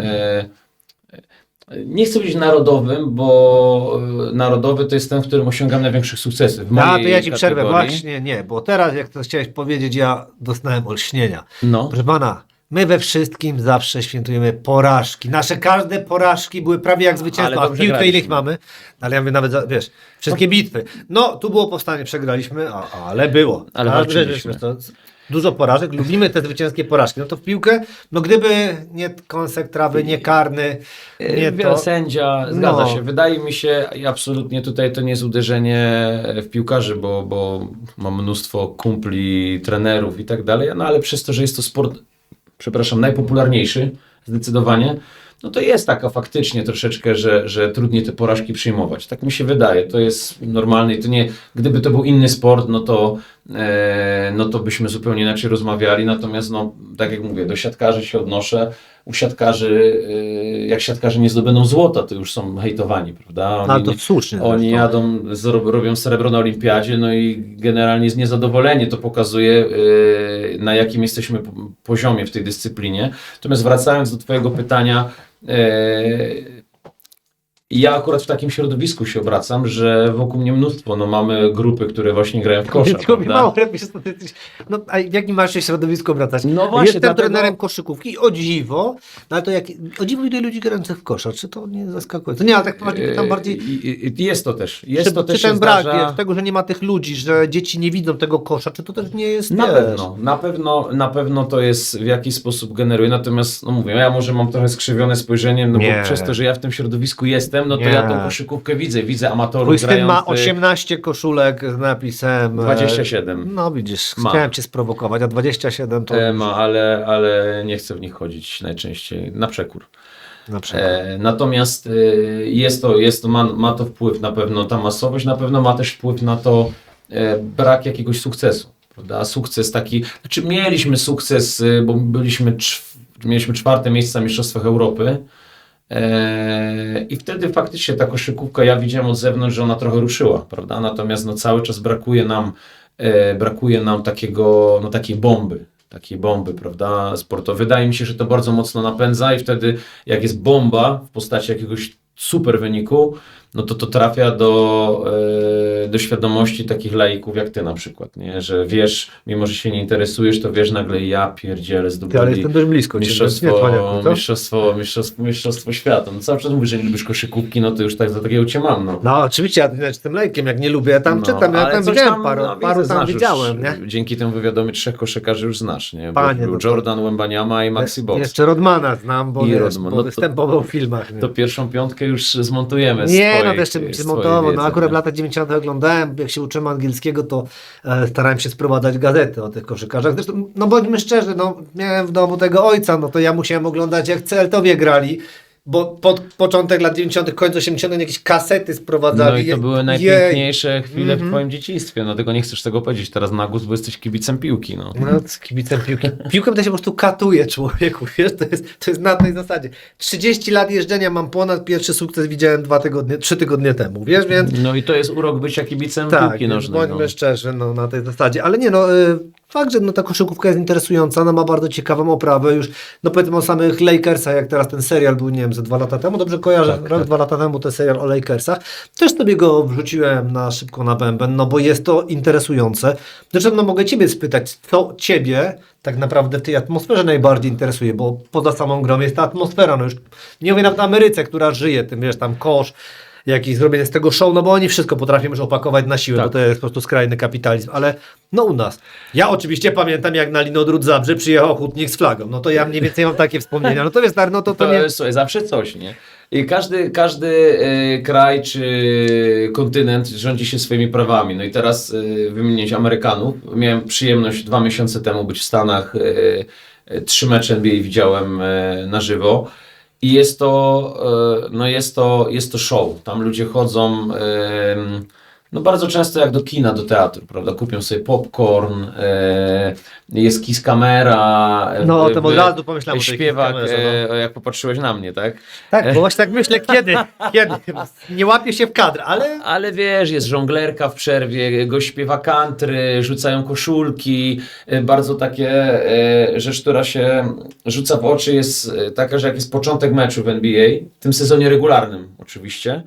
nie chcę być narodowym, bo narodowy to jest ten, w którym osiągam największe sukcesy. To ja ci przerwę, właśnie nie, bo teraz jak to chciałeś powiedzieć, ja dostałem olśnienia. No. Proszę pana, my we wszystkim zawsze świętujemy porażki. Nasze każde porażki były prawie jak zwycięstwa, a w piłce ile ich mamy? Ale ja mówię nawet, wiesz, wszystkie bitwy. No, tu było powstanie, przegraliśmy, ale było. Ale walczyliśmy. dużo porażek, lubimy te zwycięskie porażki. No to w piłkę, no gdyby nie kąsek trawy, nie karny, nie to... Sędzia, zgadza No. się. Wydaje mi się, i absolutnie tutaj to nie jest uderzenie w piłkarzy, bo mam mnóstwo kumpli, trenerów i tak dalej, no ale przez to, że jest to sport, przepraszam, najpopularniejszy zdecydowanie, no to jest taka faktycznie troszeczkę, że trudniej te porażki przyjmować. Tak mi się wydaje. To jest normalne i to nie, gdyby to był inny sport, no to byśmy zupełnie inaczej rozmawiali. Natomiast, no, tak jak mówię, do siatkarzy się odnoszę. U siatkarzy, jak siatkarze nie zdobędą złota, to już są hejtowani, prawda? No to słusznie. Oni zresztą. jadą, robią srebro na olimpiadzie, no i generalnie jest niezadowolenie. To pokazuje, na jakim jesteśmy poziomie w tej dyscyplinie. Natomiast wracając do twojego pytania, ja akurat w takim środowisku się obracam, że wokół mnie mnóstwo, no mamy grupy, które właśnie grają w kosza, Tylko mi prawda? mało lepiej, że to ty jesteś- no, a w jakim masz się środowisku obracać? No właśnie, Jestem dlatego- trenerem koszykówki, o dziwo, no ale to jak, o dziwo ile ludzi grających w kosza, czy to nie zaskakuje? To nie, ale tak poważnie pytam bardziej, Jest to też. czy się ten brak zdarza. wiesz, tego, że nie ma tych ludzi, że dzieci nie widzą tego kosza, czy to też nie jest, Na wiesz, pewno, na pewno to jest w jakiś sposób generuje, natomiast no mówię, ja może mam trochę skrzywione spojrzenie, no Nie. bo przez to, że ja w tym środowisku jestem, no to Nie. ja tą koszykówkę widzę amatorów Twój syn ma grających. 18 koszulek z napisem... 27. No widzisz, Ma. chciałem cię sprowokować, a 27 to Ma, ale nie chcę w nich chodzić najczęściej, na przekór. na przykład. Natomiast ma to wpływ na pewno, ta masowość na pewno ma też wpływ na to brak jakiegoś sukcesu, prawda? Sukces taki, znaczy mieliśmy sukces, bo mieliśmy 4. miejsce na Mistrzostwach Europy i wtedy faktycznie ta koszykówka, ja widziałem od zewnątrz, że ona trochę ruszyła, prawda? Natomiast no, cały czas brakuje nam takiej bomby, prawda, sportowej. Wydaje mi się, że to bardzo mocno napędza i wtedy jak jest bomba w postaci jakiegoś super wyniku, no to trafia do świadomości takich laików jak ty na przykład, nie? Że wiesz, mimo że się nie interesujesz, to wiesz nagle ja pierdzielę Ty, ale zdobyli jestem dość blisko ciebie, nie, Tłaniaku, co? mistrzostwo świata. No cały czas mówisz, że nie lubisz koszykówki, no to już tak za takiego cię mam, no. No oczywiście, ja jestem lajkiem, jak nie lubię, ja tam No, czytam, ja ale tam coś widziałem widzę, paru tam znasz widziałem, już, nie? Dzięki temu wywiadowi 3 koszykarzy już znasz, nie? Panie, Był no to- Jordan, Wembanyama i Maxi Box. Jeszcze Rodmana znam, bo, I wiesz, Rodman, bo no to- występował w filmach. Nie? To pierwszą piątkę już zmontujemy z Nie, no twoich- to jeszcze z bym się twojej zmontował. No wiedzy, akurat w nie? latach 90. oglądałem, jak się uczyłem angielskiego, to starałem się sprowadzać gazety o tych koszykarzach. Zresztą, no bądźmy szczerzy, no miałem w domu tego ojca, no to ja musiałem oglądać jak Celtowie grali, bo pod początek lat 90., koniec 80. jakieś kasety sprowadzali. No i to były Jej. najpiękniejsze chwile Mhm. w twoim dzieciństwie, no tego nie chcesz tego powiedzieć teraz na głos, bo jesteś kibicem piłki, no. No, z kibicem piłki. Piłką to się po prostu katuje człowieku, wiesz, to jest na tej zasadzie. 30 lat jeżdżenia mam ponad, pierwszy sukces widziałem 3 tygodnie temu, wiesz, więc No i to jest urok bycia kibicem tak, piłki więc nożnej. bądźmy szczerzy, no na tej zasadzie, ale nie no, fakt, że no, ta koszykówka jest interesująca, no ma bardzo ciekawą oprawę już, no powiedzmy o samych Lakersach, jak teraz ten serial był, nie wiem, ze 2 lata temu, dobrze kojarzę, Tak, rok, tak. 2 lata temu ten serial o Lakersach, też sobie go wrzuciłem na szybko na bęben, no bo jest to interesujące. Zresztą no mogę ciebie spytać, co ciebie tak naprawdę w tej atmosferze najbardziej interesuje, bo poza samą grą jest ta atmosfera, no już nie mówię nawet o Ameryce, która żyje tym, wiesz, tam kosz, jakiś zrobienie z tego show, no bo oni wszystko potrafią już opakować na siłę, Tak. bo to jest po prostu skrajny kapitalizm, ale no u nas. Ja oczywiście pamiętam, jak na Linodród Zabrze przyjechał hutnik z flagą, no to ja mniej więcej mam takie wspomnienia, no to wiesz, no to To nie... jest, słuchaj, zawsze coś, nie? I każdy kraj czy kontynent rządzi się swoimi prawami. No i teraz wymienić Amerykanów. Miałem przyjemność 2 miesiące temu być w Stanach. 3 mecze NBA widziałem na żywo. I jest to show. Tam ludzie chodzą no bardzo często jak do kina, do teatru, prawda? Kupią sobie popcorn, jest kiss kamera. No, to od razu pomyślałem o tej śpiewak, kiss kamerze, jak popatrzyłeś na mnie, tak? Tak, bo właśnie tak myślę, kiedy? Nie łapię się w kadr, ale... Ale wiesz, jest żonglerka w przerwie, gość śpiewa country, rzucają koszulki, bardzo takie rzecz, która się rzuca w oczy jest taka, że jak jest początek meczu w NBA, w tym sezonie regularnym oczywiście,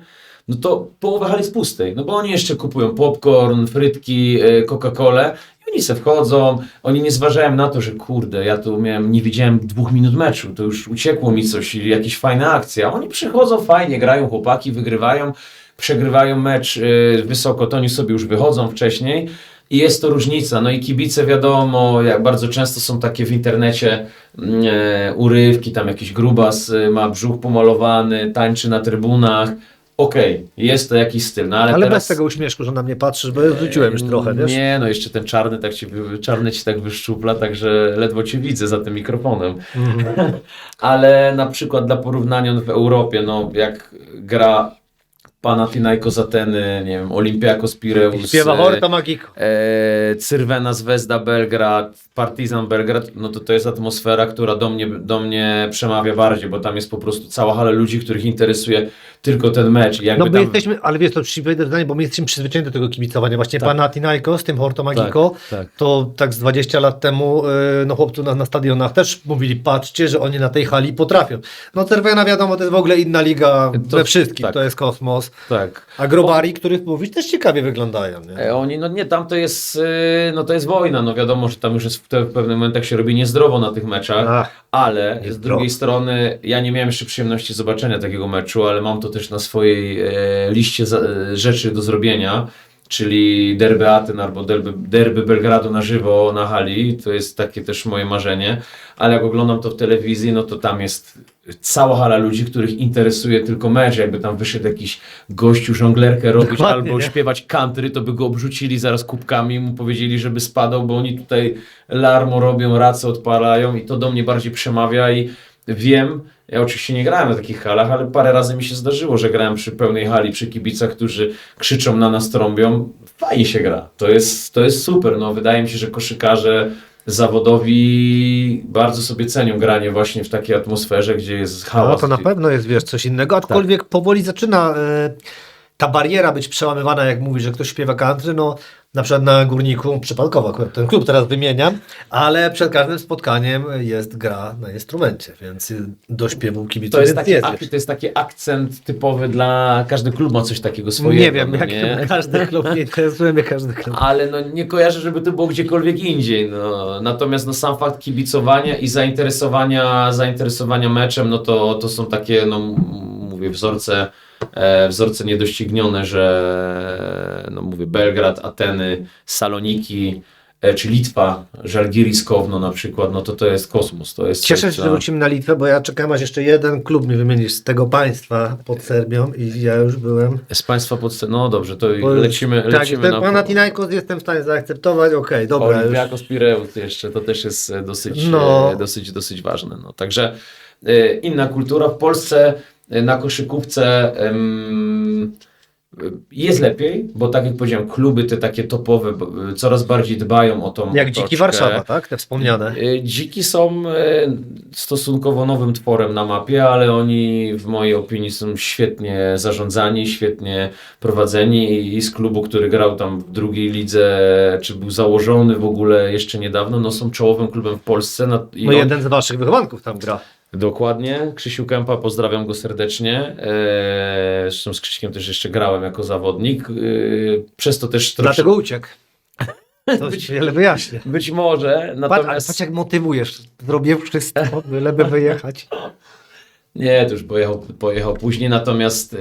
no to połowa hali jest pustej, no bo oni jeszcze kupują popcorn, frytki, Coca-Colę i oni se wchodzą, oni nie zważają na to, że kurde, ja tu nie widziałem 2 minut meczu, to już uciekło mi coś, jakieś fajne akcje, a oni przychodzą fajnie, grają chłopaki, wygrywają, przegrywają mecz wysoko, to oni sobie już wychodzą wcześniej, I jest to różnica. No i kibice wiadomo, jak bardzo często są takie w internecie urywki, tam jakiś grubas ma brzuch pomalowany, tańczy na trybunach. Okej, jest to jakiś styl, no ale Ale teraz... bez tego uśmieszku, że na mnie patrzysz, bo ja wrzuciłem już trochę, wiesz? Nie, no jeszcze ten czarny, czarny ci tak wyszczupla, także ledwo cię widzę za tym mikrofonem. Ale na przykład dla porównania w Europie, no jak gra Panathinaikos Ateny, nie wiem, Olympiakos Pireus, Śpiewa Horta Magiko. Crvena Zvezda Belgrad, Partizan Belgrad, no to jest atmosfera, która do mnie przemawia bardziej, bo tam jest po prostu cała hala ludzi, których interesuje tylko ten mecz. I jakby No my tam... jesteśmy, ale wiesz, to ci wejdę w zdanie, bo my jesteśmy przyzwyczajeni do tego kibicowania. Właśnie Panathinaikos z tym Horto Magiko, tak. to tak z 20 lat temu no chłopcy na stadionach też mówili, patrzcie, że oni na tej hali potrafią. No Cervena wiadomo, to jest w ogóle inna liga we wszystkim, tak. to jest kosmos. Tak. A Grobari, których mówisz, też ciekawie wyglądają. Nie? Oni, no nie, tam to jest, no to jest wojna, no wiadomo, że tam już jest w pewnych momentach się robi niezdrowo na tych meczach, ale z drugiej strony ja nie miałem jeszcze przyjemności zobaczenia takiego meczu, ale mam to też na swojej liście rzeczy do zrobienia, czyli derby Aten albo derby Belgradu na żywo na hali, to jest takie też moje marzenie, ale jak oglądam to w telewizji, no to tam jest cała hala ludzi, których interesuje tylko mecz, jakby tam wyszedł jakiś gościu żonglerkę robić Dokładnie, albo nie? śpiewać country, to by go obrzucili zaraz kubkami i mu powiedzieli, żeby spadał, bo oni tutaj larmo robią, race odpalają i to do mnie bardziej przemawia i wiem, ja oczywiście nie grałem na takich halach, ale parę razy mi się zdarzyło, że grałem przy pełnej hali, przy kibicach, którzy krzyczą na nas, trąbią. Fajnie się gra. To jest super. No, wydaje mi się, że koszykarze zawodowi bardzo sobie cenią granie właśnie w takiej atmosferze, gdzie jest hałas. No to na pewno jest, wiesz, coś innego, aczkolwiek powoli zaczyna ta bariera być przełamywana, jak mówisz, że ktoś śpiewa country, no na przykład na Górniku, przypadkowo akurat ten klub teraz wymieniam, ale przed każdym spotkaniem jest gra na instrumencie, więc do śpiewu kibiców To jest taki akcent typowy dla... Każdy klub ma coś takiego swojego. Nie wiem, no, jak nie? każdy klub, nie interesuje mnie każdy klub. Ale no nie kojarzę, żeby to było gdziekolwiek indziej. No. Natomiast no, sam fakt kibicowania i zainteresowania meczem, no to są takie, no mówię, wzorce niedoścignione, że no mówię, Belgrad, Ateny, Saloniki, czy Litwa, Żalgiris Kowno na przykład, no to jest kosmos. To jest Cieszę się, że wrócimy na Litwę, bo ja czekam, aż jeszcze jeden klub mi wymienisz z tego państwa pod Serbią i ja już byłem. Z państwa no dobrze, to Bo lecimy tak, ten na... Panathinaikos jestem w stanie zaakceptować, okej, dobra. Olympiakos Pireus jeszcze, to też jest dosyć ważne. No. Także inna kultura. W Polsce na koszykówce jest lepiej, bo tak jak powiedziałem, kluby te takie topowe coraz bardziej dbają o tą Jak otoczkę. Dziki Warszawa, tak? Te wspomniane. Dziki są stosunkowo nowym tworem na mapie, ale oni w mojej opinii są świetnie zarządzani, świetnie prowadzeni i z klubu, który grał tam w drugiej lidze, czy był założony w ogóle jeszcze niedawno, no są czołowym klubem w Polsce. No jeden z waszych wychowanków tam gra. Dokładnie, Krzysiu Kępa, pozdrawiam go serdecznie. Zresztą z Krzyśkiem też jeszcze grałem jako zawodnik. Przez to też troszkę... Dlatego uciekł. To wiele wyjaśnię. Być może, natomiast... Patrz jak motywujesz. Zrobię wszystko, byleby wyjechać. Nie, to już pojechał później, natomiast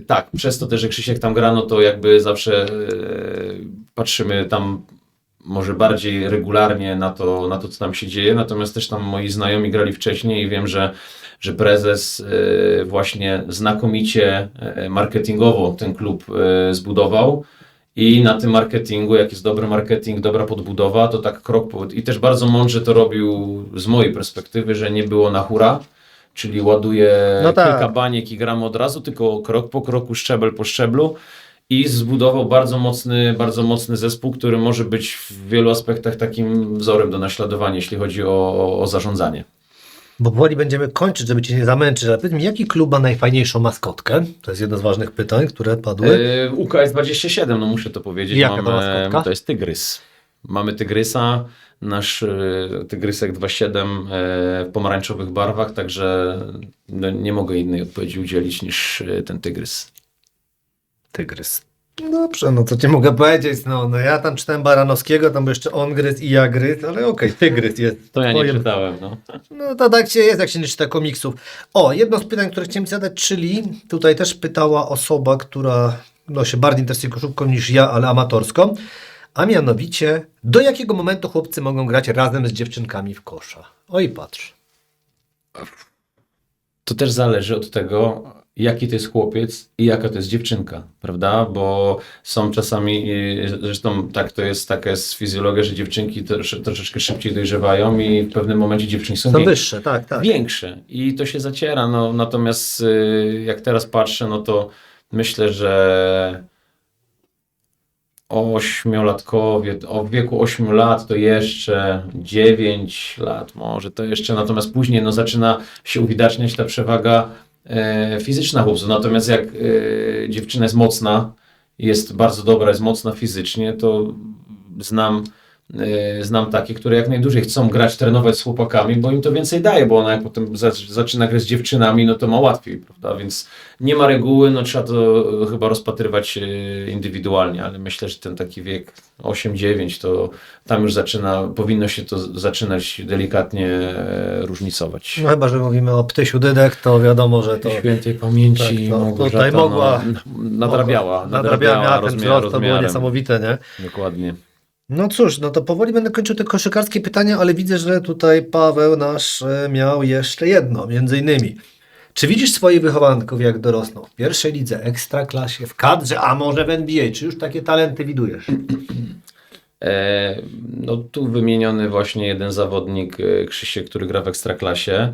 tak, przez to też, że Krzysiek tam gra, no to jakby zawsze patrzymy tam może bardziej regularnie na to, co tam się dzieje, natomiast też tam moi znajomi grali wcześniej i wiem, że prezes właśnie znakomicie marketingowo ten klub zbudował i na tym marketingu, jak jest dobry marketing, dobra podbudowa, to tak i też bardzo mądrze to robił z mojej perspektywy, że nie było na hura, czyli ładuje kilka baniek i gramy od razu, tylko krok po kroku, szczebel po szczeblu. I zbudował bardzo mocny zespół, który może być w wielu aspektach takim wzorem do naśladowania, jeśli chodzi o zarządzanie. Bo powoli będziemy kończyć, żeby cię nie zamęczyć, ale powiedz mi, jaki klub ma najfajniejszą maskotkę? To jest jedno z ważnych pytań, które padły. UKS 27, no muszę to powiedzieć. Jaka to maskotka? To jest tygrys. Mamy tygrysa, nasz tygrysek 27 w pomarańczowych barwach, także no, nie mogę innej odpowiedzi udzielić niż ten tygrys. Tygrys. Dobrze, no co ci mogę powiedzieć, no ja tam czytałem Baranowskiego, tam był jeszcze on gryz i ja gryz, ale okej, tygrys jest. To ja nie czytałem, no. No to tak się jest, jak się nie czyta komiksów. O, jedno z pytań, które chciałem zadać, czyli tutaj też pytała osoba, która się bardziej interesuje koszówką niż ja, ale amatorsko. A mianowicie, do jakiego momentu chłopcy mogą grać razem z dziewczynkami w kosza? Oj, patrz. To też zależy od tego, jaki to jest chłopiec i jaka to jest dziewczynka, prawda? Bo są czasami, zresztą tak to jest, taka jest fizjologia, że dziewczynki troszeczkę szybciej dojrzewają i w pewnym momencie dziewczynki są Są wyższe, tak, tak. większe i to się zaciera. No, natomiast jak teraz patrzę, no to myślę, że ośmiolatkowie, w wieku 8 lat to jeszcze 9 lat może to jeszcze, natomiast później no, zaczyna się uwidaczniać ta przewaga fizyczna chłopców. Natomiast jak dziewczyna jest mocna, jest bardzo dobra, jest mocna fizycznie, to znam takie, które jak najdłużej chcą grać, trenować z chłopakami, bo im to więcej daje, bo ona jak potem zaczyna grać z dziewczynami, no to ma łatwiej, prawda? Więc nie ma reguły, no trzeba to chyba rozpatrywać indywidualnie, ale myślę, że ten taki wiek 8-9 to tam już powinno się to zaczynać delikatnie różnicować. No chyba, że mówimy o Ptysiu Dydek, to wiadomo, że to... Świętej pamięci Tak, to Małgorzata, tutaj mogła... nadrabiała ten wzrost, to było niesamowite, nie? Dokładnie. No cóż, no to powoli będę kończył te koszykarskie pytania, ale widzę, że tutaj Paweł nasz miał jeszcze jedno, między innymi. Czy widzisz swoich wychowanków, jak dorosną w pierwszej lidze, ekstraklasie, w kadrze, a może w NBA? Czy już takie talenty widujesz? No tu wymieniony właśnie jeden zawodnik, Krzysiek, który gra w ekstraklasie.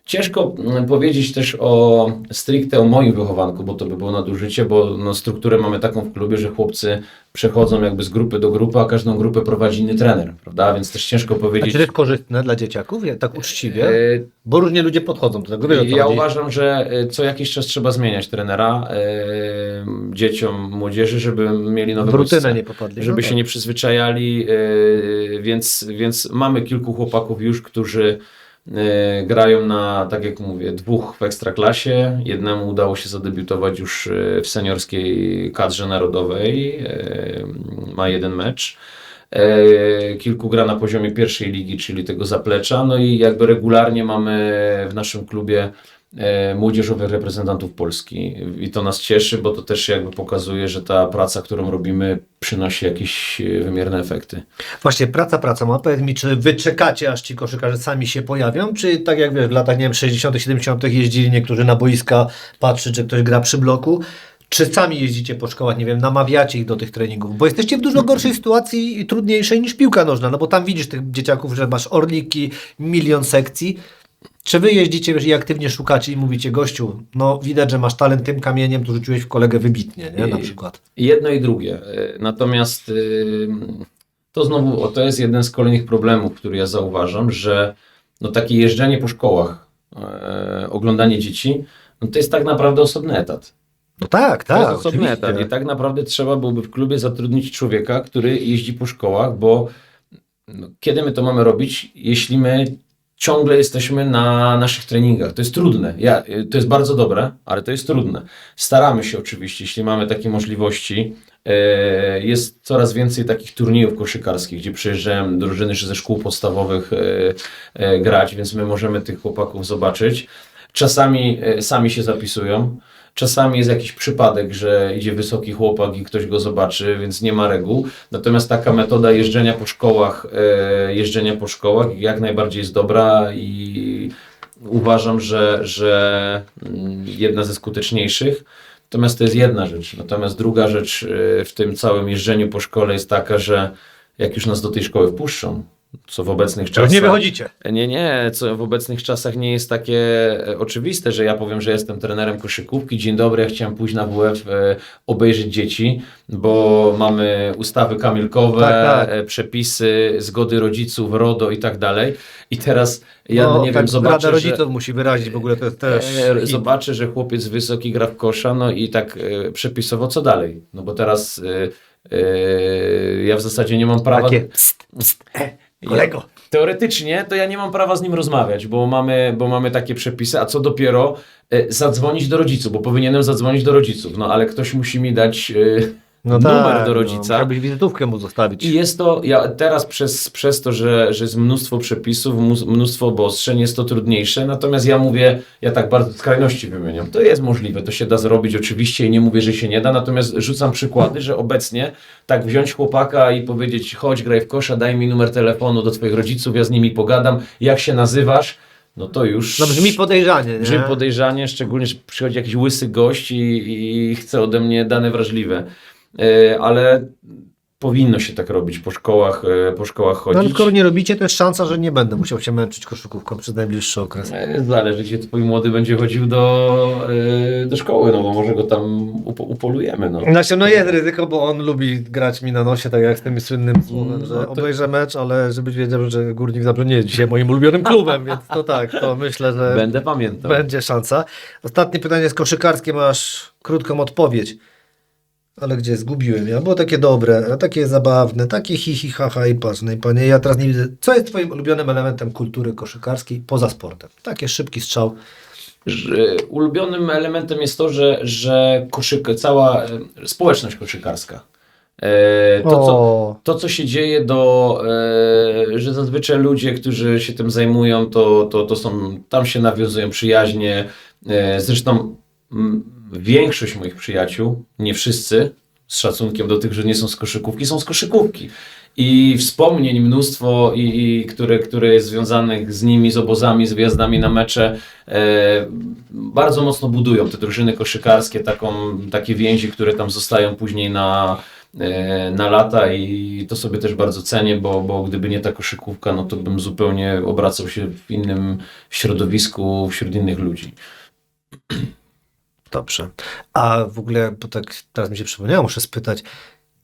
Ciężko powiedzieć też stricte o moim wychowanku, bo to by było nadużycie, bo no, strukturę mamy taką w klubie, że chłopcy przechodzą jakby z grupy do grupy, a każdą grupę prowadzi inny trener, prawda? Więc też ciężko A powiedzieć. czy to jest korzystne dla dzieciaków, tak uczciwie? Bo różnie ludzie podchodzą do tego. Wiesz, o co Ja chodzi? uważam, że co jakiś czas trzeba zmieniać trenera dzieciom, młodzieży, żeby mieli nowe W rutynę bodźce, nie popadli. żeby No się tak. nie przyzwyczajali, więc mamy kilku chłopaków już, którzy grają na, tak jak mówię, 2 w ekstraklasie. Jednemu udało się zadebiutować już w seniorskiej kadrze narodowej. Ma 1 mecz. Kilku gra na poziomie pierwszej ligi, czyli tego zaplecza. No i jakby regularnie mamy w naszym klubie młodzieżowych reprezentantów Polski. I to nas cieszy, bo to też jakby pokazuje, że ta praca, którą robimy, przynosi jakieś wymierne efekty. Właśnie praca. A powiedz mi, czy wy czekacie, aż ci koszykarze sami się pojawią, czy tak jak wiesz, w latach, nie wiem, 60., 70. jeździli niektórzy na boiska patrzeć, że ktoś gra przy bloku, czy sami jeździcie po szkołach, nie wiem, namawiacie ich do tych treningów, bo jesteście w dużo gorszej sytuacji i trudniejszej niż piłka nożna, no bo tam widzisz tych dzieciaków, że masz orliki, 1 000 000 sekcji. Czy wy jeździcie, wiesz, i aktywnie szukacie i mówicie, gościu, no widać, że masz talent tym kamieniem, to rzuciłeś w kolegę wybitnie, nie, na przykład. Jedno i drugie. Natomiast to znowu, to jest jeden z kolejnych problemów, który ja zauważam, że no takie jeżdżenie po szkołach, oglądanie dzieci, no to jest tak naprawdę osobny etat. No tak, To jest tak, osobny oczywiście. etat i tak naprawdę trzeba byłoby w klubie zatrudnić człowieka, który jeździ po szkołach, bo no, kiedy my to mamy robić, jeśli my ciągle jesteśmy na naszych treningach. To jest trudne. To jest bardzo dobre, ale to jest trudne. Staramy się oczywiście, jeśli mamy takie możliwości. Jest coraz więcej takich turniejów koszykarskich, gdzie przyjeżdżają drużyny ze szkół podstawowych grać, więc my możemy tych chłopaków zobaczyć. Czasami sami się zapisują. Czasami jest jakiś przypadek, że idzie wysoki chłopak i ktoś go zobaczy, więc nie ma reguł. Natomiast taka metoda jeżdżenia po szkołach jak najbardziej jest dobra i uważam, że jedna ze skuteczniejszych. Natomiast to jest jedna rzecz. Natomiast druga rzecz w tym całym jeżdżeniu po szkole jest taka, że jak już nas do tej szkoły wpuszczą, co w obecnych czasach... nie wychodzicie. Nie, co w obecnych czasach nie jest takie oczywiste, że ja powiem, że jestem trenerem koszykówki. Dzień dobry, ja chciałem pójść na WF obejrzeć dzieci, bo mamy ustawy kamilkowe, Tak. przepisy, zgody rodziców, RODO i tak dalej. I teraz ja nie tak wiem, zobaczę, Rada rodziców musi wyrazić w ogóle to jest też... zobaczę, że chłopiec wysoki gra w kosza, no i tak przepisowo co dalej? No bo teraz ja w zasadzie nie mam prawa... Takie kolego. Teoretycznie to ja nie mam prawa z nim rozmawiać, bo mamy takie przepisy, a co dopiero zadzwonić do rodziców, bo powinienem zadzwonić do rodziców, no ale ktoś musi mi dać numer do rodzica. Jakbyś wizytówkę mu zostawić. I jest to, ja teraz przez to, że jest mnóstwo przepisów, mnóstwo obostrzeń, jest to trudniejsze, natomiast ja mówię, ja tak bardzo skrajności wymieniam, to jest możliwe, to się da zrobić oczywiście i nie mówię, że się nie da, natomiast rzucam przykłady, że obecnie tak wziąć chłopaka i powiedzieć, chodź graj w kosza, daj mi numer telefonu do twoich rodziców, ja z nimi pogadam, jak się nazywasz, no to już... No brzmi podejrzanie, nie? Brzmi podejrzanie, szczególnie, że przychodzi jakiś łysy gość i chce ode mnie dane wrażliwe. Ale powinno się tak robić, po szkołach No ale chodzić. skoro nie robicie, to jest szansa, że nie będę musiał się męczyć koszykówką przez najbliższy okres. Zależy, gdzie twój młody będzie chodził do szkoły, no bo może go tam upolujemy. No. Znaczy, no jest ryzyko, bo on lubi grać mi na nosie, tak jak z tym słynnym słowem, że No to- obejrzę mecz, ale żebyś wiedział, że Górnik Zabrze nie jest dzisiaj moim ulubionym klubem, więc to tak, to myślę, że Będę pamiętał. będzie szansa. Ostatnie pytanie jest koszykarskie, masz krótką odpowiedź. Ale gdzie zgubiłem ja? Było takie dobre, takie zabawne, takie hi, haha i patrz, no i panie, ja teraz nie widzę. Co jest twoim ulubionym elementem kultury koszykarskiej poza sportem? Taki szybki strzał. Ulubionym elementem jest to, że cała społeczność koszykarska. To, co się dzieje, że zazwyczaj ludzie, którzy się tym zajmują, to są, tam się nawiązują przyjaźnie. Zresztą większość moich przyjaciół, nie wszyscy, z szacunkiem do tych, że nie są z koszykówki, są z koszykówki. I wspomnień mnóstwo, które jest związanych z nimi, z obozami, z wyjazdami na mecze, bardzo mocno budują te drużyny koszykarskie, takie więzi, które tam zostają później na lata i to sobie też bardzo cenię, bo gdyby nie ta koszykówka, no to bym zupełnie obracał się w innym środowisku, wśród innych ludzi. Dobrze. A w ogóle, bo tak teraz mi się przypomniało, muszę spytać,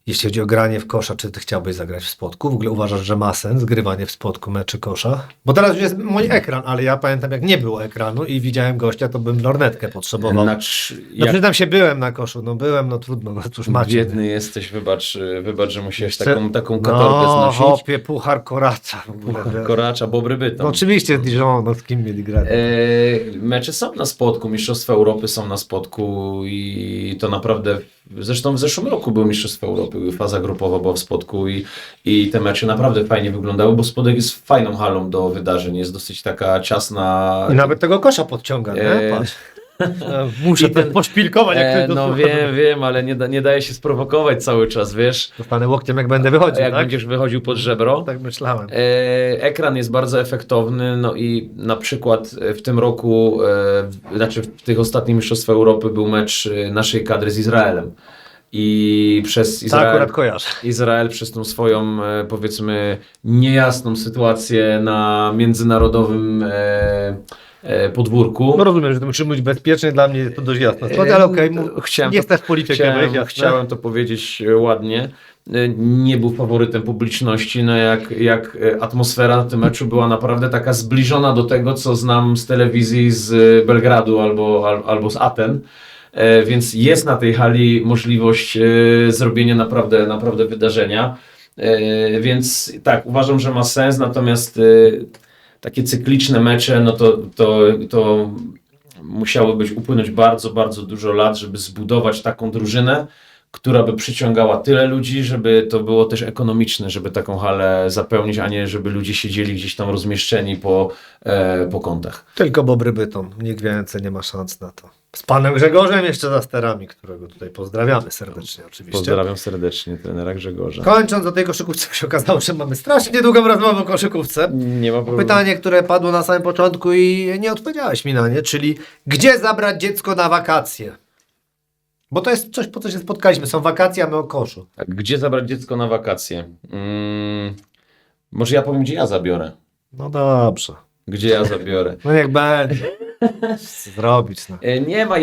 jeśli chodzi o granie w kosza, czy ty chciałbyś zagrać w spotku? W ogóle uważasz, że ma sens grywanie w spotku meczy kosza? Bo teraz już jest mój ekran, ale ja pamiętam, jak nie było ekranu i widziałem gościa, to bym lornetkę potrzebował. No przyznam się, byłem na koszu, no trudno, no cóż macie. Biedny jesteś, wybacz, że musiałeś Jeszcze- taką katorgę znosić. hopie, puchar koracza. W ogóle. Koracza, Bobry Bytom. No oczywiście Dijon, no z kim mieli grać? Mecze są na spotku, Mistrzostwa Europy są na spotku i to naprawdę, zresztą w zeszłym roku były Mistrzostwa Europy, faza grupowa była w spotku i te mecze naprawdę fajnie wyglądały, bo spodek jest fajną halą do wydarzeń, jest dosyć taka ciasna. I nawet tego kosza podciąga, nie? Patrz. Muszę I ten- poszpilkować, jak ktoś No wiem, ale nie daje się sprowokować cały czas, wiesz. Dostanę łokciem, jak będę wychodził, Jak tak? będziesz wychodził pod żebro. Tak myślałem. Ekran jest bardzo efektowny, no i na przykład w tym roku, znaczy w tych ostatnich Mistrzostwach Europy był mecz naszej kadry z Izraelem. I przez Tak, akurat kojarzę. Izrael przez tą swoją, powiedzmy, niejasną sytuację na międzynarodowym podwórku. No rozumiem, że to musi być bezpiecznie, dla mnie jest to dość jasne. Ale okej, nie chcesz politykę wejść, jasne. Chciałem to powiedzieć ładnie. Nie był faworytem publiczności, no jak atmosfera na tym meczu była naprawdę taka zbliżona do tego, co znam z telewizji z Belgradu albo z Aten. Więc jest na tej hali możliwość zrobienia naprawdę wydarzenia. Więc tak, uważam, że ma sens, natomiast takie cykliczne mecze, no to musiało upłynąć bardzo, bardzo dużo lat, żeby zbudować taką drużynę, która by przyciągała tyle ludzi, żeby to było też ekonomiczne, żeby taką halę zapełnić, a nie żeby ludzie siedzieli gdzieś tam rozmieszczeni po kątach. Tylko Bobry Bytom, nikt więcej nie ma szans na to. Z panem Grzegorzem jeszcze za sterami, którego tutaj pozdrawiamy serdecznie oczywiście. Pozdrawiam serdecznie trenera Grzegorza. Kończąc o tej koszykówce, się okazało, że mamy strasznie długą rozmowę o koszykówce. Nie ma problemu. Pytanie, które padło na samym początku i nie odpowiedziałeś mi na nie, czyli gdzie zabrać dziecko na wakacje? Bo to jest coś, po co się spotkaliśmy. Są wakacje, a my o koszu. Tak, gdzie zabrać dziecko na wakacje? Może ja powiem, gdzie ja zabiorę. No dobrze. Gdzie ja zabiorę? No niech będzie. Co zrobić, no. Nie ma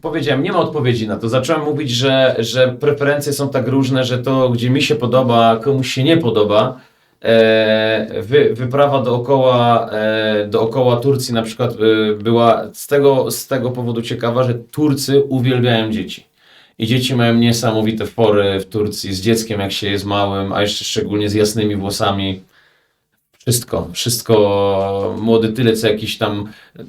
powiedziałem, nie ma odpowiedzi na to. Zacząłem mówić, że preferencje są tak różne, że to, gdzie mi się podoba, a komuś się nie podoba. Wyprawa dookoła Turcji na przykład była z tego powodu ciekawa, że Turcy uwielbiają dzieci. I dzieci mają niesamowite fory w Turcji z dzieckiem, jak się jest małym, a jeszcze szczególnie z jasnymi włosami. Wszystko młody tyle, co jakiś tam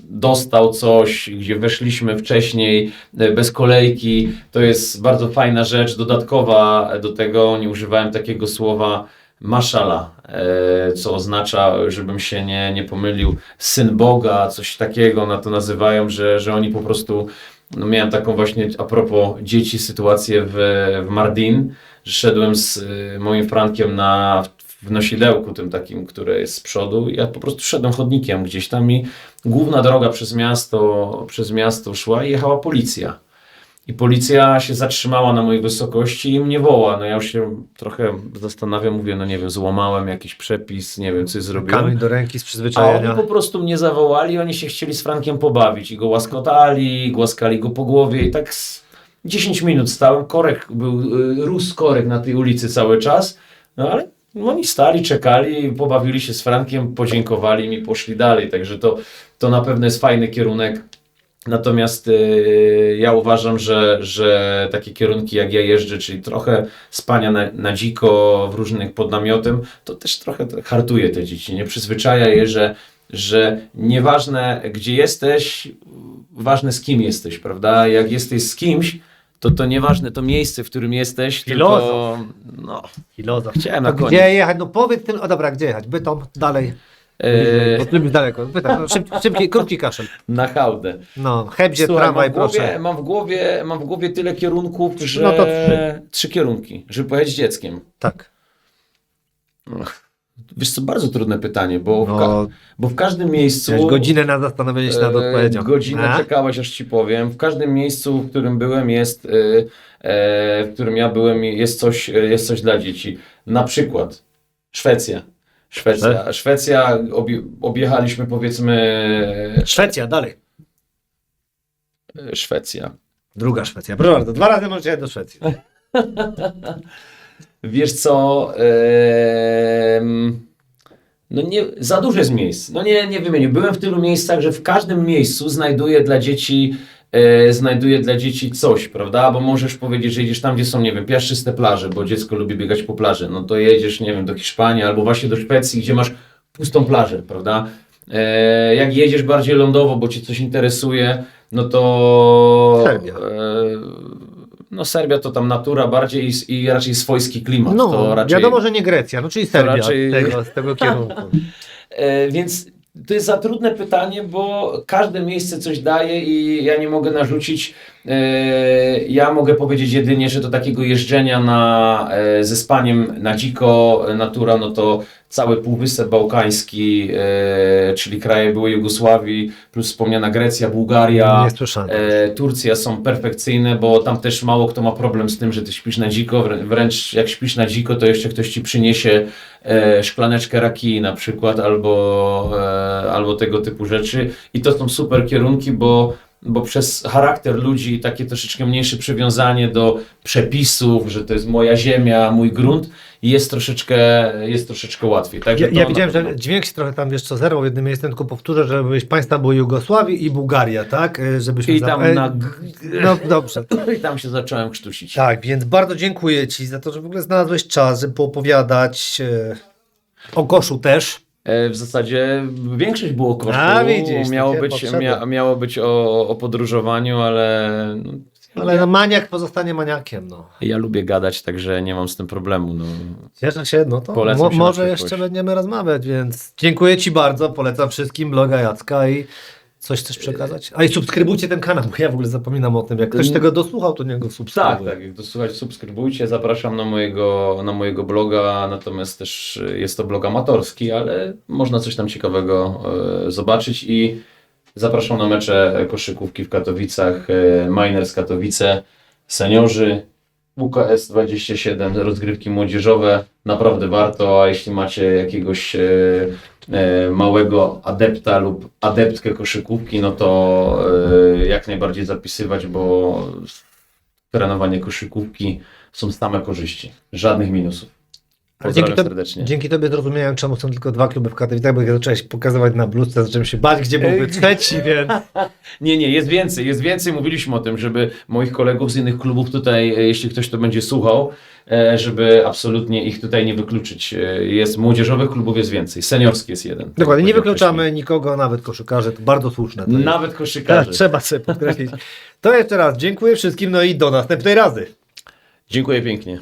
dostał coś, gdzie weszliśmy wcześniej, bez kolejki. To jest bardzo fajna rzecz, dodatkowa do tego, nie używałem takiego słowa maszala, co oznacza, żebym się nie pomylił, syn Boga, coś takiego na to nazywają, że oni po prostu, no miałem taką właśnie, a propos dzieci, sytuację w Mardin, że szedłem z moim Frankiem w nosidełku tym takim, które jest z przodu. Ja po prostu szedłem chodnikiem gdzieś tam i główna droga przez miasto szła i jechała policja. I policja się zatrzymała na mojej wysokości i mnie woła. No ja już się trochę zastanawiam, mówię, no nie wiem, złamałem jakiś przepis, nie wiem, coś zrobiłem. Kamień do ręki z A przyzwyczajenia. oni po prostu mnie zawołali, oni się chcieli z Frankiem pobawić i go łaskotali, głaskali go po głowie i tak 10 minut stałem, rósł korek na tej ulicy cały czas, no ale oni stali, czekali, pobawili się z Frankiem, podziękowali mi, poszli dalej, także to na pewno jest fajny kierunek. Natomiast ja uważam, że takie kierunki jak ja jeżdżę, czyli trochę spania na dziko w różnych pod namiotem, to też trochę hartuje te dzieci, nie przyzwyczaja je, że nieważne gdzie jesteś, ważne z kim jesteś, prawda? Jak jesteś z kimś, to nieważne to miejsce, w którym jesteś, Filozof. tylko no, Filozof. chciałem na To koniec. gdzie jechać? No powiedz tym, o dobra, gdzie jechać? Bytom, dalej. Bo ty byś daleko. Pytam, no, szybki, krótki kaszel. Na hałdę. No, Hebdzie, Słuchaj, tramwaj, proszę. mam w głowie tyle kierunków, że No to 3 kierunki, żeby pojechać z dzieckiem. Tak. Wiesz co, bardzo trudne pytanie, bo No, bo w każdym miejscu... miałeś godzinę na zastanowienie się nad odpowiedzią. Godzinę A? czekałaś, aż ci powiem. W każdym miejscu, w którym byłem, w którym ja byłem, jest coś dla dzieci. Na przykład Szwecja. Szwecja objechaliśmy, powiedzmy... Szwecja, dalej. Szwecja. Druga Szwecja. Proszę bardzo, 2 razy możecie jechać do Szwecji. Wiesz co, no nie, za duże jest miejsc. No nie wymienię. Byłem w tylu miejscach, że w każdym miejscu znajduję dla dzieci coś, prawda? Bo możesz powiedzieć, że jedziesz tam, gdzie są, nie wiem, piaszczyste plaże, bo dziecko lubi biegać po plaży. No to jedziesz, nie wiem, do Hiszpanii albo właśnie do Szwecji, gdzie masz pustą plażę, prawda? Jak jedziesz bardziej lądowo, bo cię coś interesuje, no to... Serbia. No Serbia to tam natura bardziej i raczej swojski klimat. No, to raczej, wiadomo, że nie Grecja, no czyli Serbia raczej- z tego kierunku. Więc to jest za trudne pytanie, bo każde miejsce coś daje i ja nie mogę narzucić. Ja mogę powiedzieć jedynie, że do takiego jeżdżenia ze spaniem na dziko, natura, no to cały Półwysep Bałkański, czyli kraje byłej Jugosławii, plus wspomniana Grecja, Bułgaria, Nie słyszałem. Turcja są perfekcyjne, bo tam też mało kto ma problem z tym, że ty śpisz na dziko, wręcz jak śpisz na dziko, to jeszcze ktoś ci przyniesie szklaneczkę rakii na przykład, albo tego typu rzeczy i to są super kierunki, bo przez charakter ludzi i takie troszeczkę mniejsze przywiązanie do przepisów, że to jest moja ziemia, mój grunt, jest troszeczkę łatwiej. Także Ja to widziałem, na pewno. że dźwięk się trochę tam, wiesz co, zerwał w jednym miejscu, tylko powtórzę, żebyś państwa były Jugosławii i Bułgaria, tak? Żebyśmy I tam No dobrze. I tam się zacząłem krztusić. Tak, więc bardzo dziękuję Ci za to, że w ogóle znalazłeś czas, żeby poopowiadać o koszu też. W zasadzie większość było kosztu. A, widzisz, takie potrzeby. Miało być o podróżowaniu, ale no, Ale no, maniak pozostanie maniakiem, no. ja lubię gadać, także nie mam z tym problemu. No. Cieszę się, no to Polecam się na może przyszłość. jeszcze będziemy rozmawiać, więc dziękuję Ci bardzo, polecam wszystkim bloga Jacka i coś chcesz przekazać? A i subskrybujcie ten kanał, bo ja w ogóle zapominam o tym, jak ktoś tego dosłuchał, to niego Tak, subskrybuje. tak. Jak to słuchać, subskrybujcie, zapraszam na mojego bloga, natomiast też jest to blog amatorski, ale można coś tam ciekawego zobaczyć i zapraszam na mecze koszykówki w Katowicach, Miners Katowice, seniorzy, UKS 27, rozgrywki młodzieżowe, naprawdę warto, a jeśli macie jakiegoś małego adepta lub adeptkę koszykówki, no to jak najbardziej zapisywać, bo trenowanie koszykówki są same korzyści, żadnych minusów. Pozdrawiam serdecznie. Dzięki tobie zrozumiałem, czemu są tylko 2 kluby w Katowicach, bo jak zacząłeś pokazywać na bluzce, zacząłem się bać, gdzie byłby trzeci, więc... Nie, jest więcej. Mówiliśmy o tym, żeby moich kolegów z innych klubów tutaj, jeśli ktoś to będzie słuchał, żeby absolutnie ich tutaj nie wykluczyć. Jest młodzieżowych klubów jest więcej, seniorski jest jeden. Dokładnie, nie Tak wykluczamy nikogo, nawet koszykarzy, to bardzo słuszne. To jest. Nawet koszykarzy. Tak, trzeba sobie podkreślić. To jeszcze raz dziękuję wszystkim, no i do następnej razy. Dziękuję pięknie.